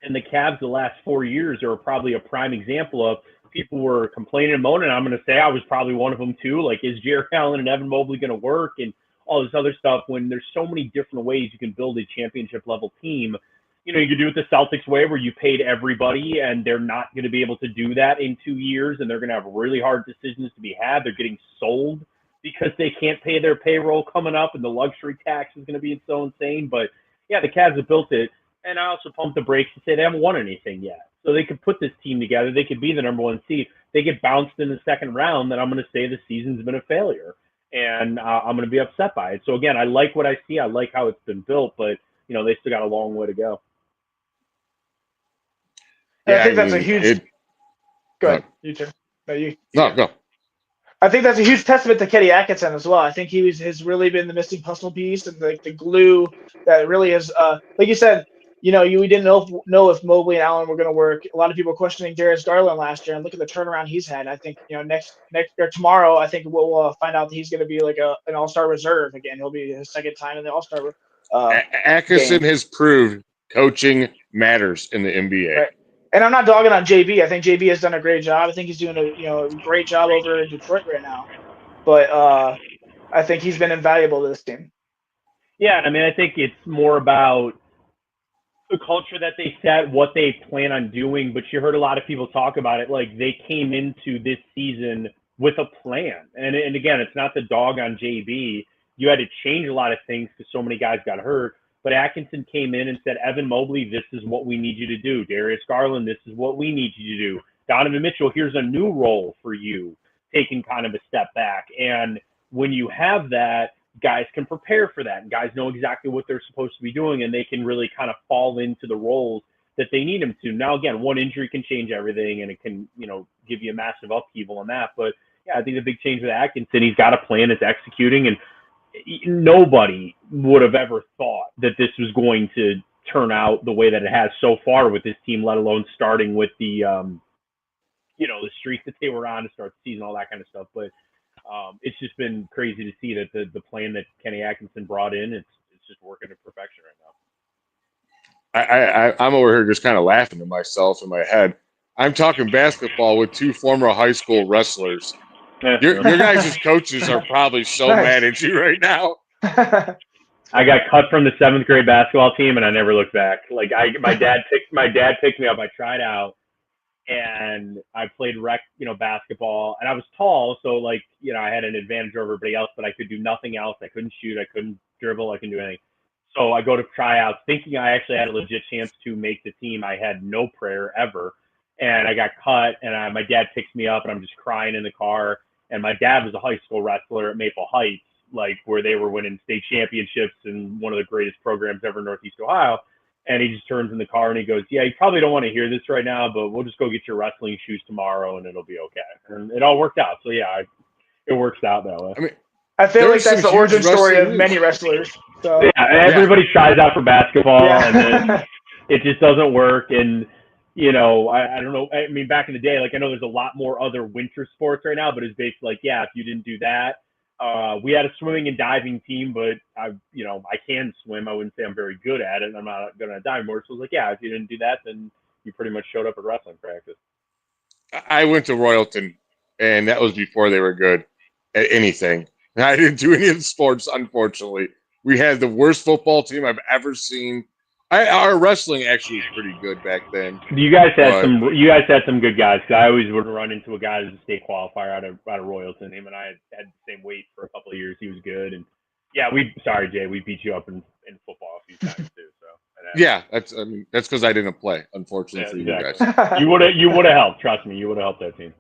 And the Cavs the last 4 years are probably a prime example of people were complaining and moaning. I'm going to say I was probably one of them too. Like, is Jarrett Allen and Evan Mobley going to work and all this other stuff, when there's so many different ways you can build a championship level team. You could do it the Celtics way where you paid everybody and they're not going to be able to do that in 2 years, and they're going to have really hard decisions to be had. They're getting sold because they can't pay their payroll coming up, and the luxury tax is going to be so insane. But yeah, the Cavs have built it. And I also pump the brakes and say they haven't won anything yet. So they could put this team together. They could be the number 1 seed. They get bounced in the second round, then I'm going to say the season's been a failure. And I'm going to be upset by it. So again, I like what I see. I like how it's been built, but they still got a long way to go. Yeah, I think that's a huge. Go ahead. You turn. No, you. No, go. I think that's a huge testament to Kenny Atkinson as well. I think has really been the missing puzzle piece and the glue that really is. Like you said, we didn't know if Mobley and Allen were going to work. A lot of people were questioning Darius Garland last year, and look at the turnaround he's had. I think next or tomorrow, I think we'll find out that he's going to be like an All-Star reserve again. He'll be his second time in the All-Star. Atkinson has proved coaching matters in the NBA. Right. And I'm not dogging on JB. I think JB has done a great job. I think he's doing a great job over in Detroit right now. But I think he's been invaluable to this team. Yeah, I mean, I think it's more about the culture that they set, what they plan on doing. But you heard a lot of people talk about it like they came into this season with a plan. And again, it's not the dog on JB. You had to change a lot of things because so many guys got hurt. But Atkinson came in and said, Evan Mobley, this is what we need you to do. Darius Garland, this is what we need you to do. Donovan Mitchell, here's a new role for you, taking kind of a step back. And when you have that, guys can prepare for that. And guys know exactly what they're supposed to be doing, and they can really kind of fall into the roles that they need them to. Now, again, one injury can change everything, and it can, give you a massive upheaval on that. But, yeah, I think the big change with Atkinson, he's got a plan, it's executing, and nobody would have ever thought that this was going to turn out the way that it has so far with this team, let alone starting with the, the streak that they were on to start the season, all that kind of stuff. But it's just been crazy to see that the plan that Kenny Atkinson brought in, it's just working to perfection right now. I'm over here just kind of laughing to myself in my head. I'm talking basketball with 2 former high school wrestlers Your guys' coaches are probably so Nice. mad at you right now. I got cut from the 7th grade basketball team, and I never looked back. Like my dad picked me up. I tried out, and I played rec, basketball, and I was tall, so like, I had an advantage over everybody else, but I could do nothing else. I couldn't shoot, I couldn't dribble, I couldn't do anything. So I go to tryouts, thinking I actually had a legit chance to make the team. I had no prayer ever, and I got cut. And my dad picks me up, and I'm just crying in the car. And my dad was a high school wrestler at Maple Heights, like where they were winning state championships and one of the greatest programs ever in Northeast Ohio. And he just turns in the car and he goes, "Yeah, you probably don't want to hear this right now, but we'll just go get your wrestling shoes tomorrow and it'll be okay." And it all worked out. So yeah, it works out that way. I mean, I feel like that's the origin story of wrestling many wrestlers. So yeah, everybody tries out for basketball and yeah. then it just doesn't work. And I don't know. I mean, back in the day, like I know there's a lot more other winter sports right now, but it's basically like, yeah, if you didn't do that, we had a swimming and diving team, but I can swim. I wouldn't say I'm very good at it, and I'm not going to dive anymore. So it was like, yeah, if you didn't do that, then you pretty much showed up at wrestling practice. I went to Royalton, and that was before they were good at anything. And I didn't do any of the sports, unfortunately. We had the worst football team I've ever seen. Our wrestling actually was pretty good back then. You guys had some good guys. Cause I always would run into a guy who's a state qualifier out of Royalton. Him and I had the same weight for a couple of years. He was good, and yeah, sorry Jay, we beat you up in football a few times too. So yeah, that's because I didn't play, unfortunately, for exactly. you guys. You would have helped. Trust me, you would have helped that team.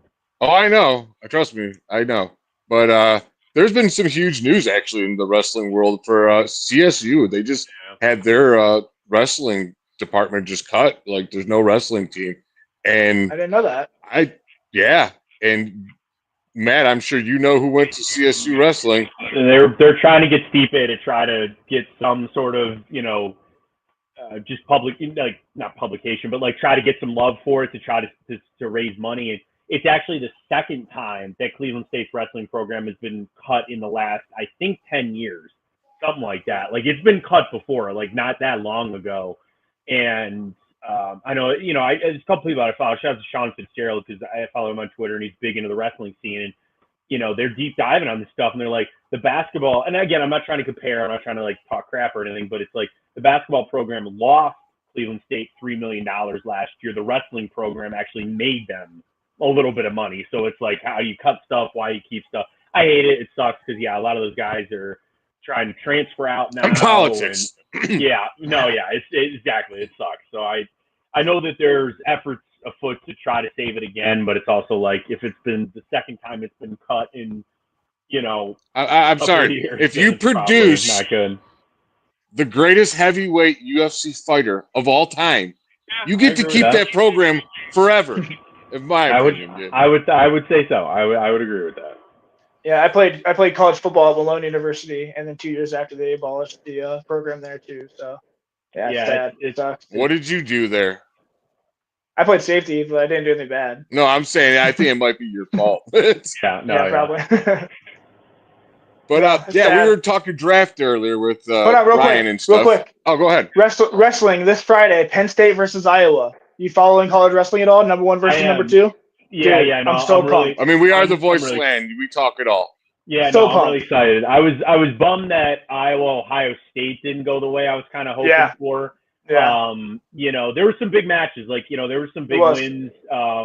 Oh, I know. Trust me, I know. But there's been some huge news actually in the wrestling world for CSU. They just had their wrestling department just cut. Like, there's no wrestling team, and I didn't know that. And Matt, I'm sure you know who went to CSU wrestling. They're trying to get Stipe to try to get some sort of just public, like not publication, but like try to get some love for it to try to raise money. And it's actually the second time that Cleveland State's wrestling program has been cut in the last, I think, 10 years, something like that. Like it's been cut before, like not that long ago. And I know, there's a couple people I follow. Shout out to Sean Fitzgerald because I follow him on Twitter and he's big into the wrestling scene. And they're deep diving on this stuff, and they're like, the basketball, and again, I'm not trying to compare, I'm not trying to like talk crap or anything, but it's like the basketball program lost Cleveland State $3 million last year. The wrestling program actually made them a little bit of money. So it's like how you cut stuff, why you keep stuff. I hate it. It sucks because, yeah, a lot of those guys are trying to transfer out now. And politics. And, it's exactly. It sucks. So I know that there's efforts afoot to try to save it again, but it's also like if it's been the second time it's been cut in, I'm sorry. Years, if you produce not good. the greatest heavyweight UFC fighter of all time, you get to keep that program forever. In my opinion, I would say so. I would agree with that. Yeah, I played college football at Malone University, and then 2 years after they abolished the program there too. So it sucks. What did you do there? I played safety, but I didn't do anything bad. No, I'm saying I think it might be your fault. Probably. But we were talking draft earlier with Ryan and stuff. Real quick. Oh, go ahead. Wrestling this Friday, Penn State versus Iowa. You following college wrestling at all? Number 1 versus number 2? Yeah, Dude, yeah. No, I'm so pumped. I mean, we are the voice of land. We talk it all. Yeah, so I'm really excited. I was bummed that Ohio State didn't go the way I was kind of hoping for. Yeah. There were some big matches. Like, there were some big wins. I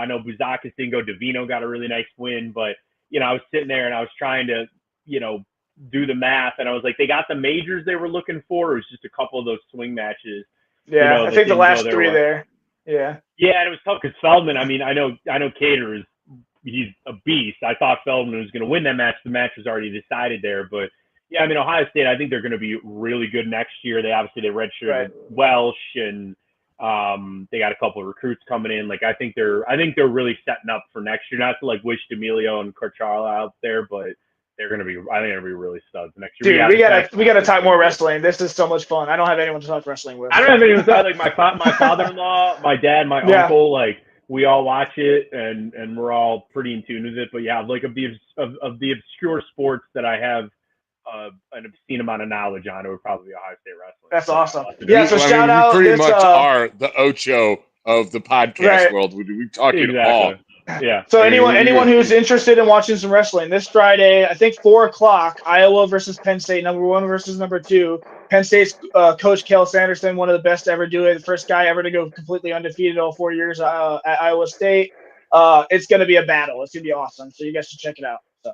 know Buzakis didn't go. Davino got a really nice win, but I was sitting there and I was trying to, do the math, and I was like, they got the majors they were looking for. It was just a couple of those swing matches. Yeah, I think the last 3 there. Yeah. Yeah, and it was tough because Feldman. I mean, I know Cater he's a beast. I thought Feldman was going to win that match. The match was already decided there, but yeah, I mean, Ohio State, I think they're going to be really good next year. They redshirted Welsh, and they got a couple of recruits coming in. Like, I think they're really setting up for next year. Not to like wish D'Amelio and Carcharla out there, but I think they're going to be really studs next year. Dude, we got to talk more wrestling. This is so much fun. I don't have anyone to talk wrestling with. I don't have anyone to talk. Like my father-in-law, my dad, my uncle. Like, we all watch it, and we're all pretty in tune with it. But yeah, like of the obscure sports that I have an obscene amount of knowledge on, it would probably be Ohio State wrestling. That's awesome. Yeah, so shout out. We pretty much are the Ocho of the podcast world. We talk it all. Yeah. So I mean, what are you anyone gonna who's do? interested in watching some wrestling this Friday, I think 4 o'clock, Iowa versus Penn State, number 1 versus number 2. Penn State's coach Kel Sanderson, one of the best to ever do it, the first guy ever to go completely undefeated all 4 years at Iowa State. It's going to be a battle. It's going to be awesome. So you guys should check it out. So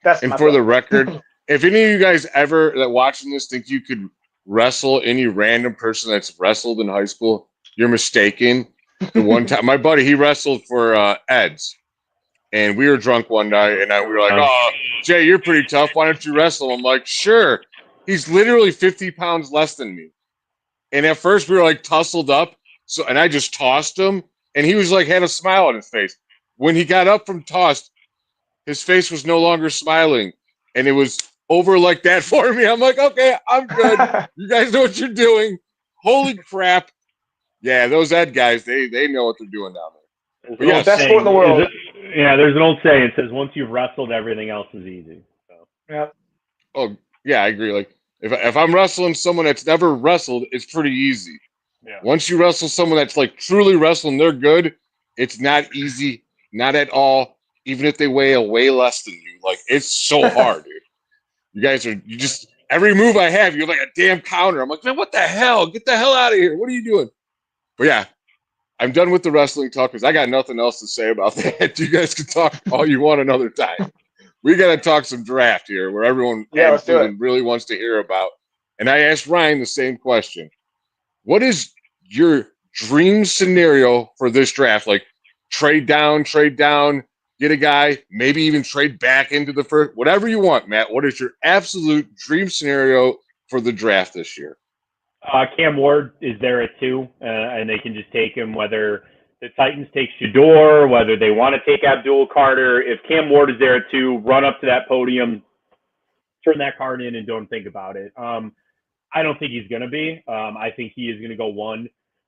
that's And my for the plug. record, if any of you guys ever that watching this think you could wrestle any random person that's wrestled in high school, you're mistaken. The one time, my buddy, he wrestled for Ed's, and we were drunk one night, and we were like, "Oh, Jay, you're pretty tough. Why don't you wrestle?" I'm like, "Sure." He's literally 50 pounds less than me, and at first we were like tussled up. So, and I just tossed him, and he was like had a smile on his face. When he got up from tossed, his face was no longer smiling, and it was over like that for me. I'm like, okay, I'm good. You guys know what you're doing. Holy crap. Yeah, those Ed guys, they know what they're doing down there. There's But an old yes, Best sport in the saying. world. There's an old saying. It says, "Once you've wrestled, everything else is easy." So. Yep. oh yeah, I agree. Like if I'm wrestling someone that's never wrestled, it's pretty easy. Yeah. Once you wrestle someone that's like truly wrestling, they're good. It's not easy, not at all. Even if they weigh a way less than you, like it's so hard, dude. You just every move I have, you're like a damn counter. I'm like, man, what the hell? Get the hell out of here. What are you doing? But yeah, I'm done with the wrestling talk because I got nothing else to say about that. You guys can talk all you want another time. We got to talk some draft here where everyone Yeah, let's do it. Cleveland really wants to hear about. And I asked Ryan the same question. What is your dream scenario for this draft? Like trade down, get a guy, maybe even trade back into the first, whatever you want, Matt. What is your absolute dream scenario for the draft this year? Cam Ward is there at 2, and they can just take him whether the Titans take Shador, whether they want to take Abdul Carter. If Cam Ward is there at 2, run up to that podium, turn that card in, and don't think about it. I don't think he's going to be. I think he is going to go 1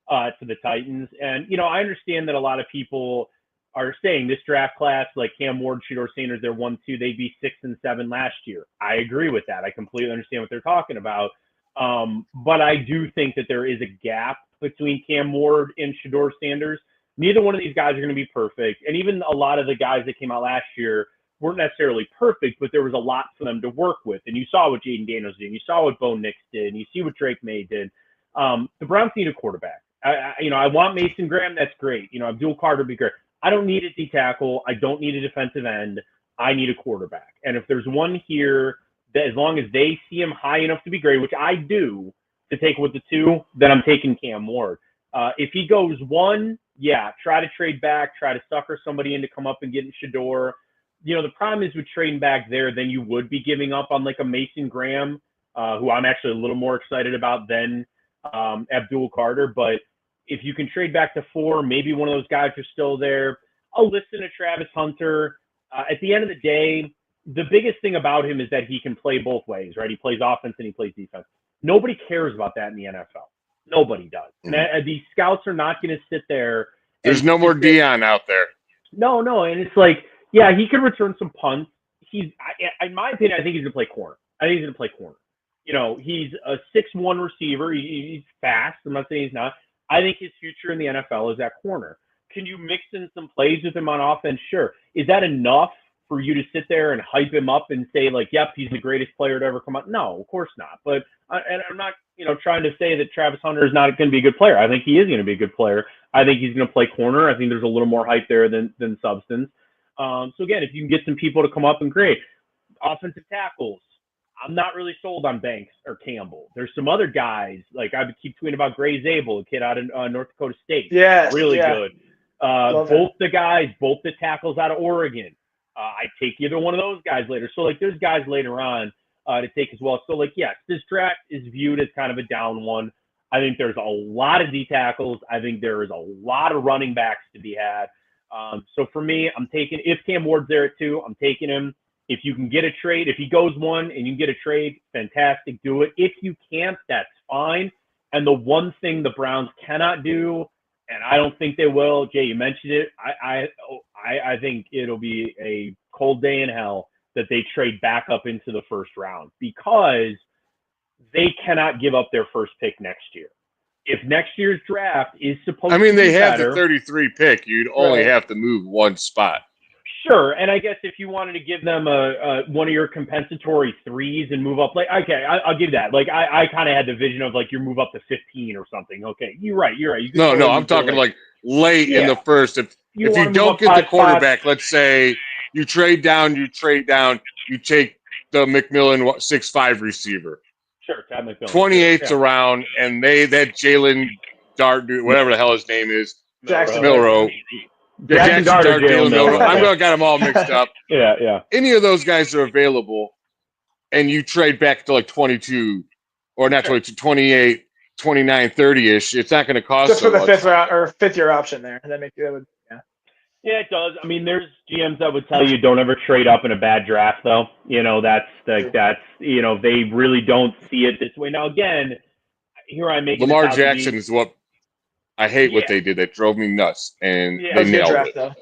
to the Titans. And, I understand that a lot of people are saying this draft class, like Cam Ward, Shador Sanders, they're 1, 2, they'd be 6 and 7 last year. I agree with that. I completely understand what they're talking about. But I do think that there is a gap between Cam Ward and Shador Sanders. Neither one of these guys are going to be perfect. And even a lot of the guys that came out last year weren't necessarily perfect, but there was a lot for them to work with. And you saw what Jaden Daniels did. And you saw what Bo Nix did. And you see what Drake May did. The Browns need a quarterback. I want Mason Graham. That's great. Abdul Carter would be great. I don't need a D tackle. I don't need a defensive end. I need a quarterback. And if there's one here that as long as they see him high enough to be great, which I do, to take with the 2, then I'm taking Cam Ward. If he goes 1, yeah, try to trade back, try to sucker somebody in to come up and get in Shador. The problem is with trading back there, then you would be giving up on like a Mason Graham, who I'm actually a little more excited about than Abdul Carter. But if you can trade back to 4, maybe one of those guys are still there. I'll listen to Travis Hunter. At the end of the day, the biggest thing about him is that he can play both ways, right? He plays offense and he plays defense. Nobody cares about that in the NFL. Nobody does. Mm-hmm. And these scouts are not going to sit there. There's no more Dion out there. No. And it's like, yeah, he could return some punts. In my opinion, I think he's going to play corner. He's a 6'1" receiver. He's fast. I'm not saying he's not. I think his future in the NFL is at corner. Can you mix in some plays with him on offense? Sure. Is that enough for you to sit there and hype him up and say, like, yep, he's the greatest player to ever come out? No, of course not. But and I'm not, trying to say that Travis Hunter is not going to be a good player. I think he is going to be a good player. I think he's going to play corner. I think there's a little more hype there than substance. So again, if you can get some people to come up and great offensive tackles, I'm not really sold on Banks or Campbell. There's some other guys, like I would keep tweeting about Gray Zabel, a kid out of North Dakota State. Yeah, really good. Both it. the tackles out of Oregon. I take either one of those guys later. So like there's guys later on to take as well. So like, yes, this draft is viewed as kind of a down one. I think there's a lot of D tackles. I think there is a lot of running backs to be had. So for me, I'm taking, if Cam Ward's there at 2, I'm taking him. If you can get a trade, if he goes 1 and you can get a trade, fantastic, do it. If you can't, that's fine. And the one thing the Browns cannot do, and I don't think they will, Jay, you mentioned it, I think it'll be a cold day in hell that they trade back up into the first round because they cannot give up their first pick next year. if next year's draft is supposed I to mean, be they have better, the 33 pick. You'd only Right. have to move one spot. sure. And I guess if you wanted to give them a one of your compensatory threes and move up, like, okay, I'll give that. Like, I kind of had the vision of like you move up to 15 or something. Okay, you're right. You can No, totally I'm move to, talking like late in the first. If you you want to move don't up get the 5 quarterback, spots. let's say you trade down, you take the McMillan 6'5" receiver. Sure, Tad McMillan. 28's Sure, around, and that Jalen Dart, dude, whatever the hell his name is, Jackson Milrow. Yeah, Jackson Dart or Jalen Milrow. Milrow. I'm gonna got them all mixed up. Yeah. Any of those guys are available, and you trade back to like 22, or not 22, 28, 29, 30-ish. It's not going to cost Just so for the much. fifth round or fifth year option there. That would. Yeah, it does. I mean, there's GMs that would tell you don't ever trade up in a bad draft, though. You know, they really don't see it this way. Now, again, here I'm making Lamar this out Jackson to be, is what I hate. What they did, that drove me nuts, and Yeah. they That was a good nailed draft it. though.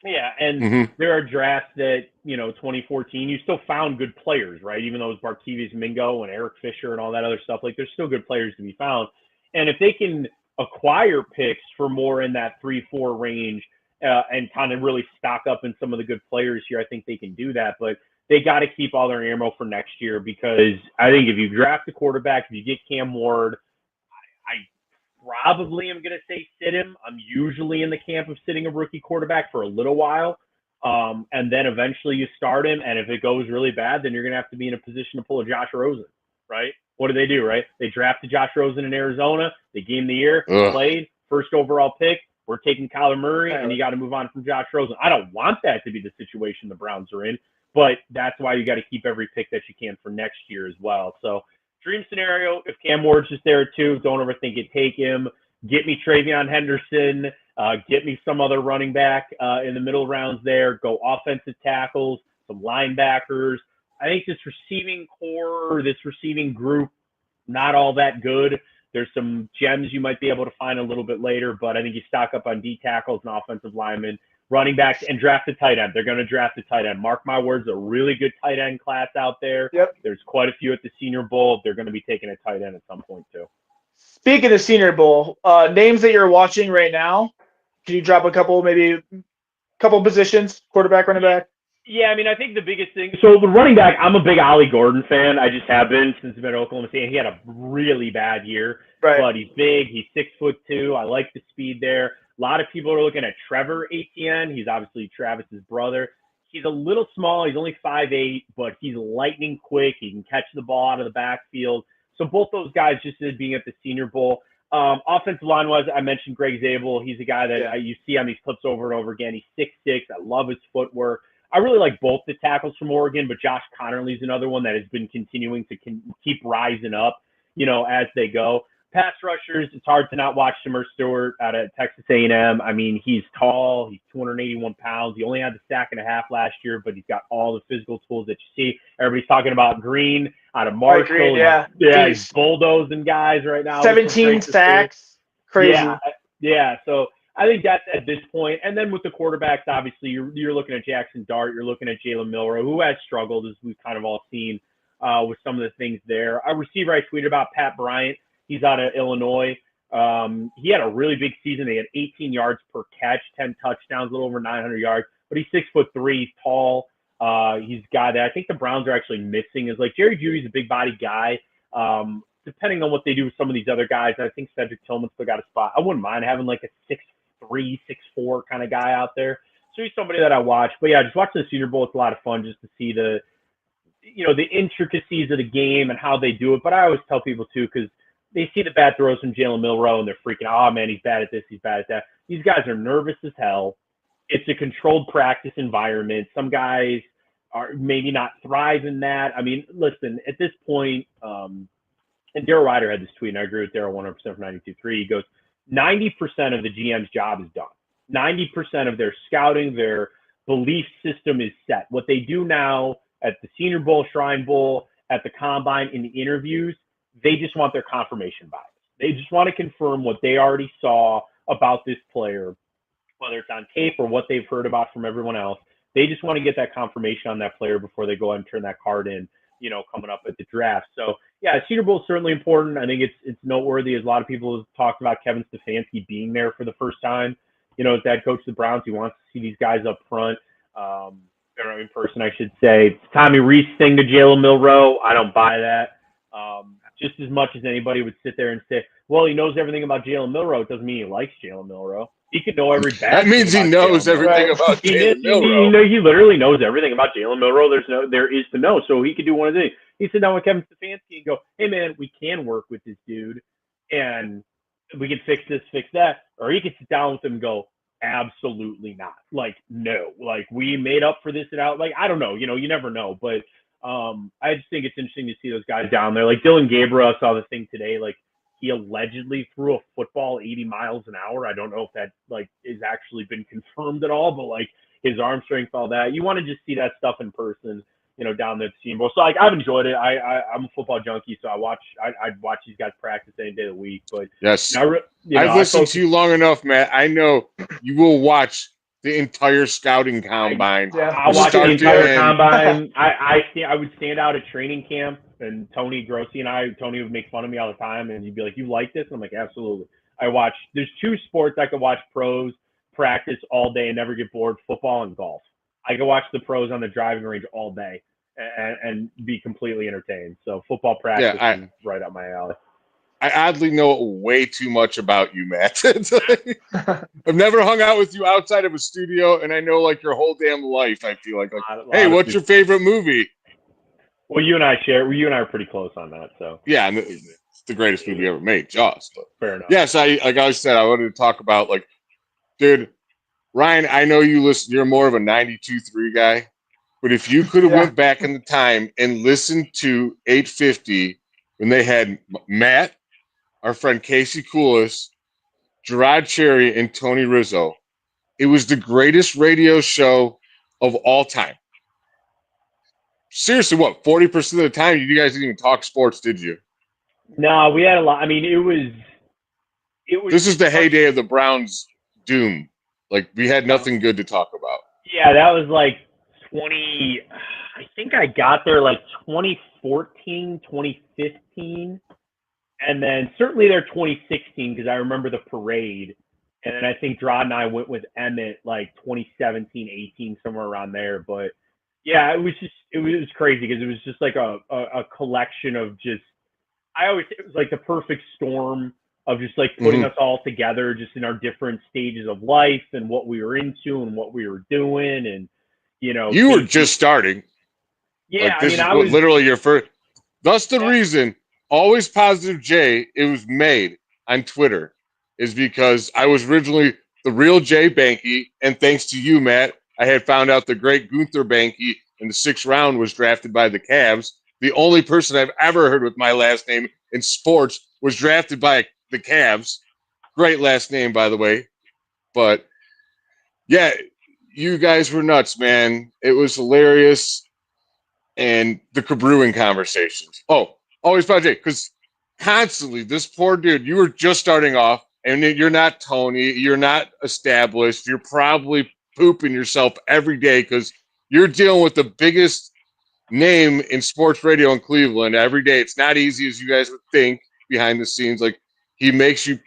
Yeah, and there are drafts that, 2014, you still found good players, right? Even though it was Barkevius Mingo and Eric Fisher and all that other stuff, like there's still good players to be found. And if they can acquire picks for more in that 3-4 range and kind of really stock up in some of the good players here, I think they can do that. But they got to keep all their ammo for next year, because I think if you draft a quarterback, if you get Cam Ward, I probably am going to say sit him. I'm usually in the camp of sitting a rookie quarterback for a little while. And then eventually you start him. And if it goes really bad, then you're going to have to be in a position to pull a Josh Rosen, right? What do, right? They drafted Josh Rosen in Arizona. They gave him the year, played, first overall pick. We're taking Kyler Murray, and you got to move on from Josh Rosen. I don't want that to be the situation the Browns are in, but that's why you got to keep every pick that you can for next year as well. So dream scenario, if Cam Ward's just there too, don't overthink it. Take him. Get me Travion Henderson. Get me some other running back in the middle rounds there. Go offensive tackles, some linebackers. I think this receiving core, this receiving group, not all that good. There's some gems you might be able to find a little bit later, but I think you stock up on D tackles and offensive linemen, running backs, and draft a tight end. They're going to draft a tight end. Mark my words, a really good tight end class out there. Yep. There's quite a few at the Senior Bowl. They're going to be taking a tight end at some point too. Speaking of Senior Bowl, names that you're watching right now, can you drop a couple positions, quarterback, running back? Yeah, I mean, I think the biggest thing. So the running back, I'm a big Ollie Gordon fan. I just have been since he's been at Oklahoma State. He had a really bad year, Right. but he's big. He's 6'2". I like the speed there. A lot of people are looking at Trevor Etienne. He's obviously Travis's brother. He's a little small. He's only 5'8", but he's lightning quick. He can catch the ball out of the backfield. So both those guys just being at the Senior Bowl. Offensive line wise, I mentioned Greg Zabel. He's a guy that you see on these clips over and over again. He's 6'6". I love his footwork. I really like both the tackles from Oregon, but Josh Connerly's another one that has been continuing to keep rising up, as they go. Pass rushers, it's hard to not watch Shamir Stewart out of Texas A&M. I mean, he's tall. He's 281 pounds. He only had the sack and a half last year, but he's got all the physical tools that you see. Everybody's talking about Green out of Marshall. Green, yeah. He's bulldozing guys right now. 17 sacks. Crazy. Yeah. So I think that's at this point. And then with the quarterbacks, obviously, you're looking at Jackson Dart. You're looking at Jalen Milrow, who has struggled, as we've kind of all seen with some of the things there. A receiver I tweeted about, Pat Bryant. He's out of Illinois. He had a really big season. They had 18 yards per catch, 10 touchdowns, a little over 900 yards. But he's 6'3", he's tall. He's a guy that I think the Browns are actually missing. Is like Jerry Jeudy's a big body guy. Depending on what they do with some of these other guys, I think Cedric Tillman still got a spot. I wouldn't mind having like a 6'3", 6'4" kind of guy out there. So he's somebody that I watch. But yeah, just watching the Senior Bowl, it's a lot of fun just to see the intricacies of the game and how they do it. But I always tell people too, because they see the bad throws from Jalen Milrow and they're freaking, oh man, he's bad at this, he's bad at that. These guys are nervous as hell. It's a controlled practice environment. Some guys are maybe not thrive in that. I mean, listen, at this point, and Daryl Ryder had this tweet, and I agree with Daryl 100% for 92.3. He goes, 90% of the GM's job is done. 90% of their scouting, their belief system is set. What they do now at the Senior Bowl, Shrine Bowl, at the Combine, in the interviews, they just want their confirmation bias. They just want to confirm what they already saw about this player, whether it's on tape or what they've heard about from everyone else. They just want to get that confirmation on that player before they go ahead and turn that card in. coming up at the draft. So yeah, Senior Bowl is certainly important. I think it's noteworthy, as a lot of people have talked about Kevin Stefanski being there for the first time. As head coach of the Browns, he wants to see these guys up front. In person, I should say. It's Tommy Rees thing to Jalen Milroe. I don't buy that. Just as much as anybody would sit there and say, well, he knows everything about Jalen Milroe, it doesn't mean he likes Jalen Milroe. He could know every bad That means he thing knows about Jalen everything Milroe. about Jalen Milroe. He literally knows everything about Jalen Milroe. There is to know. So he could do one of the things. He sit down with Kevin Stefanski and go, hey, man, we can work with this dude, and we can fix this, fix that. Or he could sit down with him and go, absolutely not. Like, no. Like, we made up for this and out. Like, I don't know. You never know. But I just think it's interesting to see those guys down there. Like, Dylan Gabriel, I saw the thing today. Like, he allegedly threw a football 80 miles an hour. I don't know if that, like, is actually been confirmed at all. But, like, his arm strength, all that. You want to just see that stuff in person, down there at the Senior Bowl. So, like, I've enjoyed it. I'm a football junkie, so I'd watch these guys practice any day of the week. But yes, I've listened to you long enough, Matt. I know you will watch the entire scouting combine. I'll watch the entire combine. I would stand out at training camp, and Tony Grossi and Tony would make fun of me all the time, and he'd be like, "You like this?" And I'm like, "Absolutely." There's two sports I could watch pros practice all day and never get bored: football and golf. I could watch the pros on the driving range all day and be completely entertained. So football practice is right up my alley. I oddly know way too much about you, Matt. I've never hung out with you outside of a studio, and I know like your whole damn life. I feel like hey, what's your favorite movie? Well, you and I are pretty close on that. So yeah, and it's the greatest movie ever made, Jaws. But fair enough. Yes, like I said, I wanted to talk about like, dude, Ryan. I know you listen. You're more of a 92.3 guy, but if you could have went back in the time and listened to 850 when they had Matt, our friend Casey Coulis, Gerard Cherry, and Tony Rizzo. It was the greatest radio show of all time. Seriously, what, 40% of the time you guys didn't even talk sports, did you? No, we had a lot. I mean, it was. This is the heyday of the Browns' doom. Like, we had nothing good to talk about. Yeah, that was like 20. I think I got there like 2014, 2015. And then certainly there 2016, because I remember the parade. And then I think Drod and I went with Emmett like 2017, 18, somewhere around there. But yeah, it was crazy because it was just like a collection of just, it was like the perfect storm of just like putting us all together just in our different stages of life and what we were into and what we were doing. And, you were just starting. Yeah. Like, I was literally your first. That's the reason. Always Positive J, it was made on Twitter, is because I was originally the real Jay Banky, and thanks to you, Matt, I had found out the great Gunther Banky in the 6th round was drafted by the Cavs. The only person I've ever heard with my last name in sports was drafted by the Cavs. Great last name, by the way. But, yeah, you guys were nuts, man. It was hilarious. And the Cabrewing conversations. Oh, always about Jay, because constantly this poor dude, you were just starting off, and you're not Tony, you're not established, you're probably pooping yourself every day because you're dealing with the biggest name in sports radio in Cleveland every day. It's not easy as you guys would think behind the scenes. Like, he makes you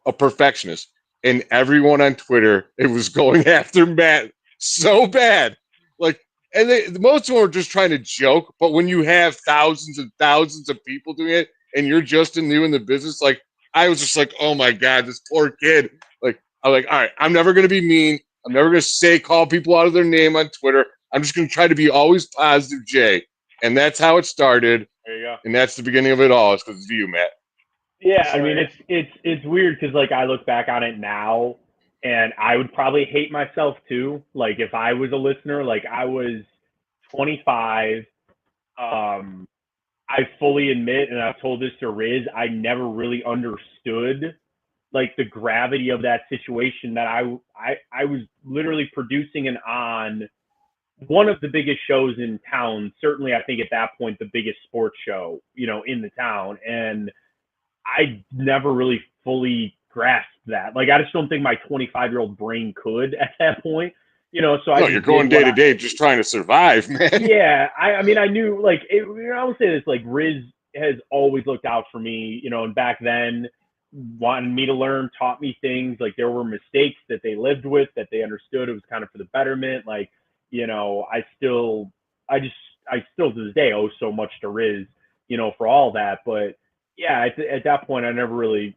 a perfectionist. And everyone on Twitter, it was going after Matt so bad. Like, and most of them are just trying to joke, but when you have thousands and thousands of people doing it, and you're just new in the business, like, I was just like, oh my God, this poor kid. Like, I'm like, all right, I'm never going to be mean. I'm never going to call people out of their name on Twitter. I'm just going to try to be always Positive Jay. And that's how it started. There you go. And that's the beginning of it all. It's because of you, Matt. Yeah, I mean, it's weird because, like, I look back on it now, and I would probably hate myself too. Like, if I was a listener, like, I was 25. I fully admit, and I've told this to Riz, I never really understood, like, the gravity of that situation that I was literally producing and on one of the biggest shows in town. Certainly, I think at that point, the biggest sports show, in the town. And I never really fully grasped that. Like, I just don't think my 25-year-old brain could at that point. So I No, just you're going did day to day, just trying to survive, man. Yeah, I mean, I knew I would say this, Riz has always looked out for me, and back then wanted me to learn, taught me things. Like there were mistakes that they lived with, that they understood. It was kind of for the betterment. I still to this day owe so much to Riz, for all that. But yeah, at that point, I never really.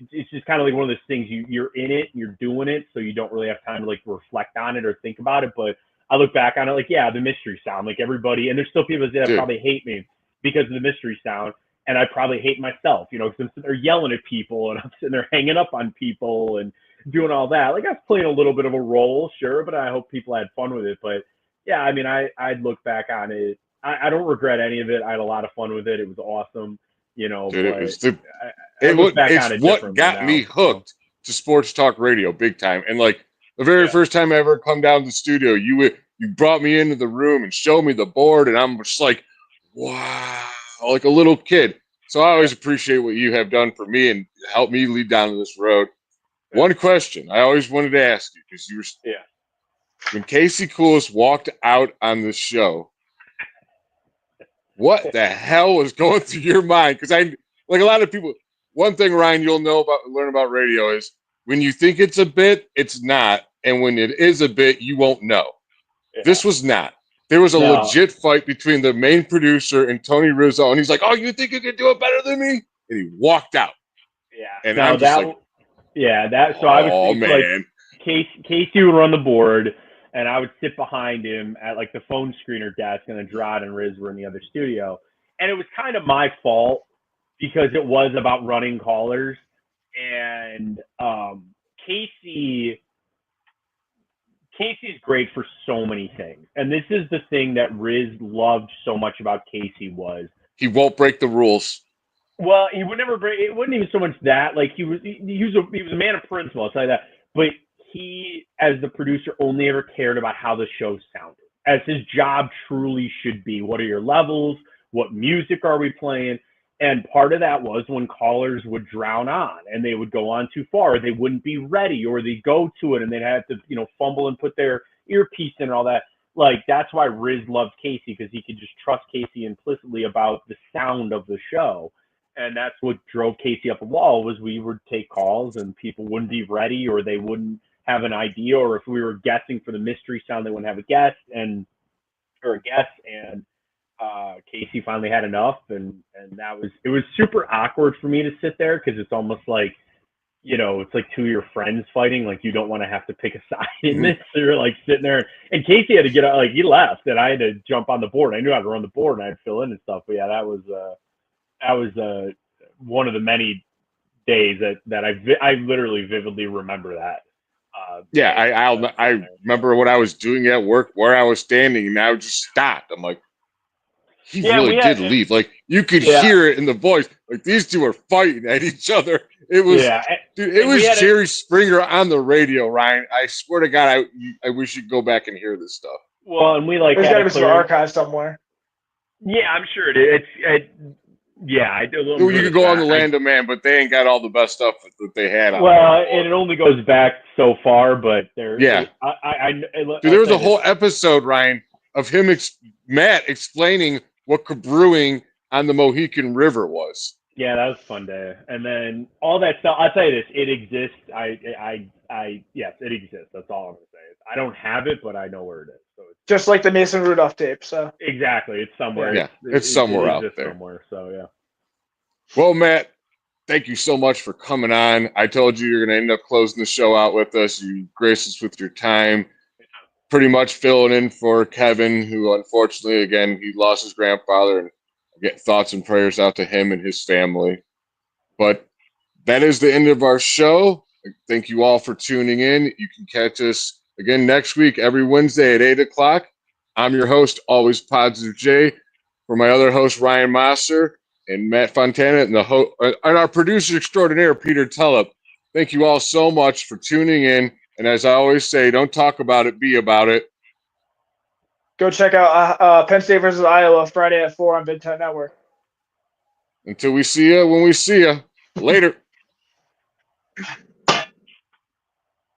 It's just kind of like one of those things. You're in it, you're doing it, so you don't really have time to reflect on it or think about it. But I look back on it the mystery sound, everybody, and there's still people that probably hate me because of the mystery sound, and I probably hate myself, because I'm sitting there yelling at people and I'm sitting there hanging up on people and doing all that. I was playing a little bit of a role, sure, but I hope people had fun with it. But yeah, I mean, I'd look back on it. I don't regret any of it. I had a lot of fun with it. It was awesome, Dude, but it's what got me hooked to sports talk radio big time. And the very first time I ever come down to the studio, you brought me into the room and showed me the board, and I'm just like, wow, like a little kid. So I always appreciate what you have done for me and helped me lead down this road. One question I always wanted to ask you, because when Casey Coolest walked out on the show, what the hell was going through your mind? Because a lot of people, one thing, Ryan, you'll learn about radio is when you think it's a bit, it's not. And when it is a bit, you won't know. Yeah. This was not. There was a legit fight between the main producer and Tony Rizzo. And he's like, oh, you think you can do it better than me? And he walked out. Yeah. And I'm just like, so I was man. Casey would run the board, and I would sit behind him at the phone screener desk, and then Gerard and Riz were in the other studio. And it was kind of my fault because it was about running callers. And Casey's great for so many things. And this is the thing that Riz loved so much about Casey was he won't break the rules. Well, he would never break. It wasn't even so much that. He was a man of principle. I'll tell you that. But he, as the producer, only ever cared about how the show sounded, as his job truly should be. What are your levels? What music are we playing? And part of that was when callers would drown on and they would go on too far, or they wouldn't be ready, or they'd go to it and they'd have to, fumble and put their earpiece in and all that. That's why Riz loved Casey, because he could just trust Casey implicitly about the sound of the show. And that's what drove Casey up a wall, was we would take calls and people wouldn't be ready, or they wouldn't have an idea, or if we were guessing for the mystery sound, they wouldn't have a guess and Casey finally had enough, and it was super awkward for me to sit there, because it's almost like, it's like two of your friends fighting. You don't want to have to pick a side in this. So you're sitting there, and Casey had to get out. He left, and I had to jump on the board. I knew how to run the board, and I'd fill in and stuff. But yeah, that was one of the many days that I literally vividly remember that. I remember when I was doing at work where I was standing, and I just stopped. I'm like, he really did leave. You could hear it in the voice. These two are fighting at each other. It was, dude. It was Jerry Springer on the radio, Ryan. I swear to God, I wish you'd go back and hear this stuff. Well, and we there's got to be some archive somewhere. Yeah, I'm sure it is. I do. You could go on the Land of Man, but they ain't got all the best stuff that they had on. Well, and it only goes back so far, but there. Yeah. Dude, there was a whole episode, Ryan, of him, Matt, explaining what brewing on the Mohican River was. Yeah, that was a fun day. And then all that stuff. I'll tell you this: it exists. Yes, it exists. That's all I'm gonna say. I don't have it, but I know where it is. So it's just like the Mason Rudolph tape. So exactly, it's somewhere. Yeah, it's somewhere out there. Somewhere. So yeah. Well, Matt, thank you so much for coming on. I told you you're going to end up closing the show out with us. You graced us with your time, pretty much filling in for Kevin, who unfortunately, again, he lost his grandfather, and get thoughts and prayers out to him and his family. But that is the end of our show. Thank you all for tuning in. You can catch us again next week, every Wednesday at 8 o'clock. I'm your host, Always Positive J. For my other host, Ryan Mosser, and Matt Fontana, and our producer extraordinaire, Peter Tullup. Thank you all so much for tuning in. And as I always say, don't talk about it, be about it. Go check out Penn State versus Iowa Friday at 4 on Big Ten Network. Until we see you when we see you. Later.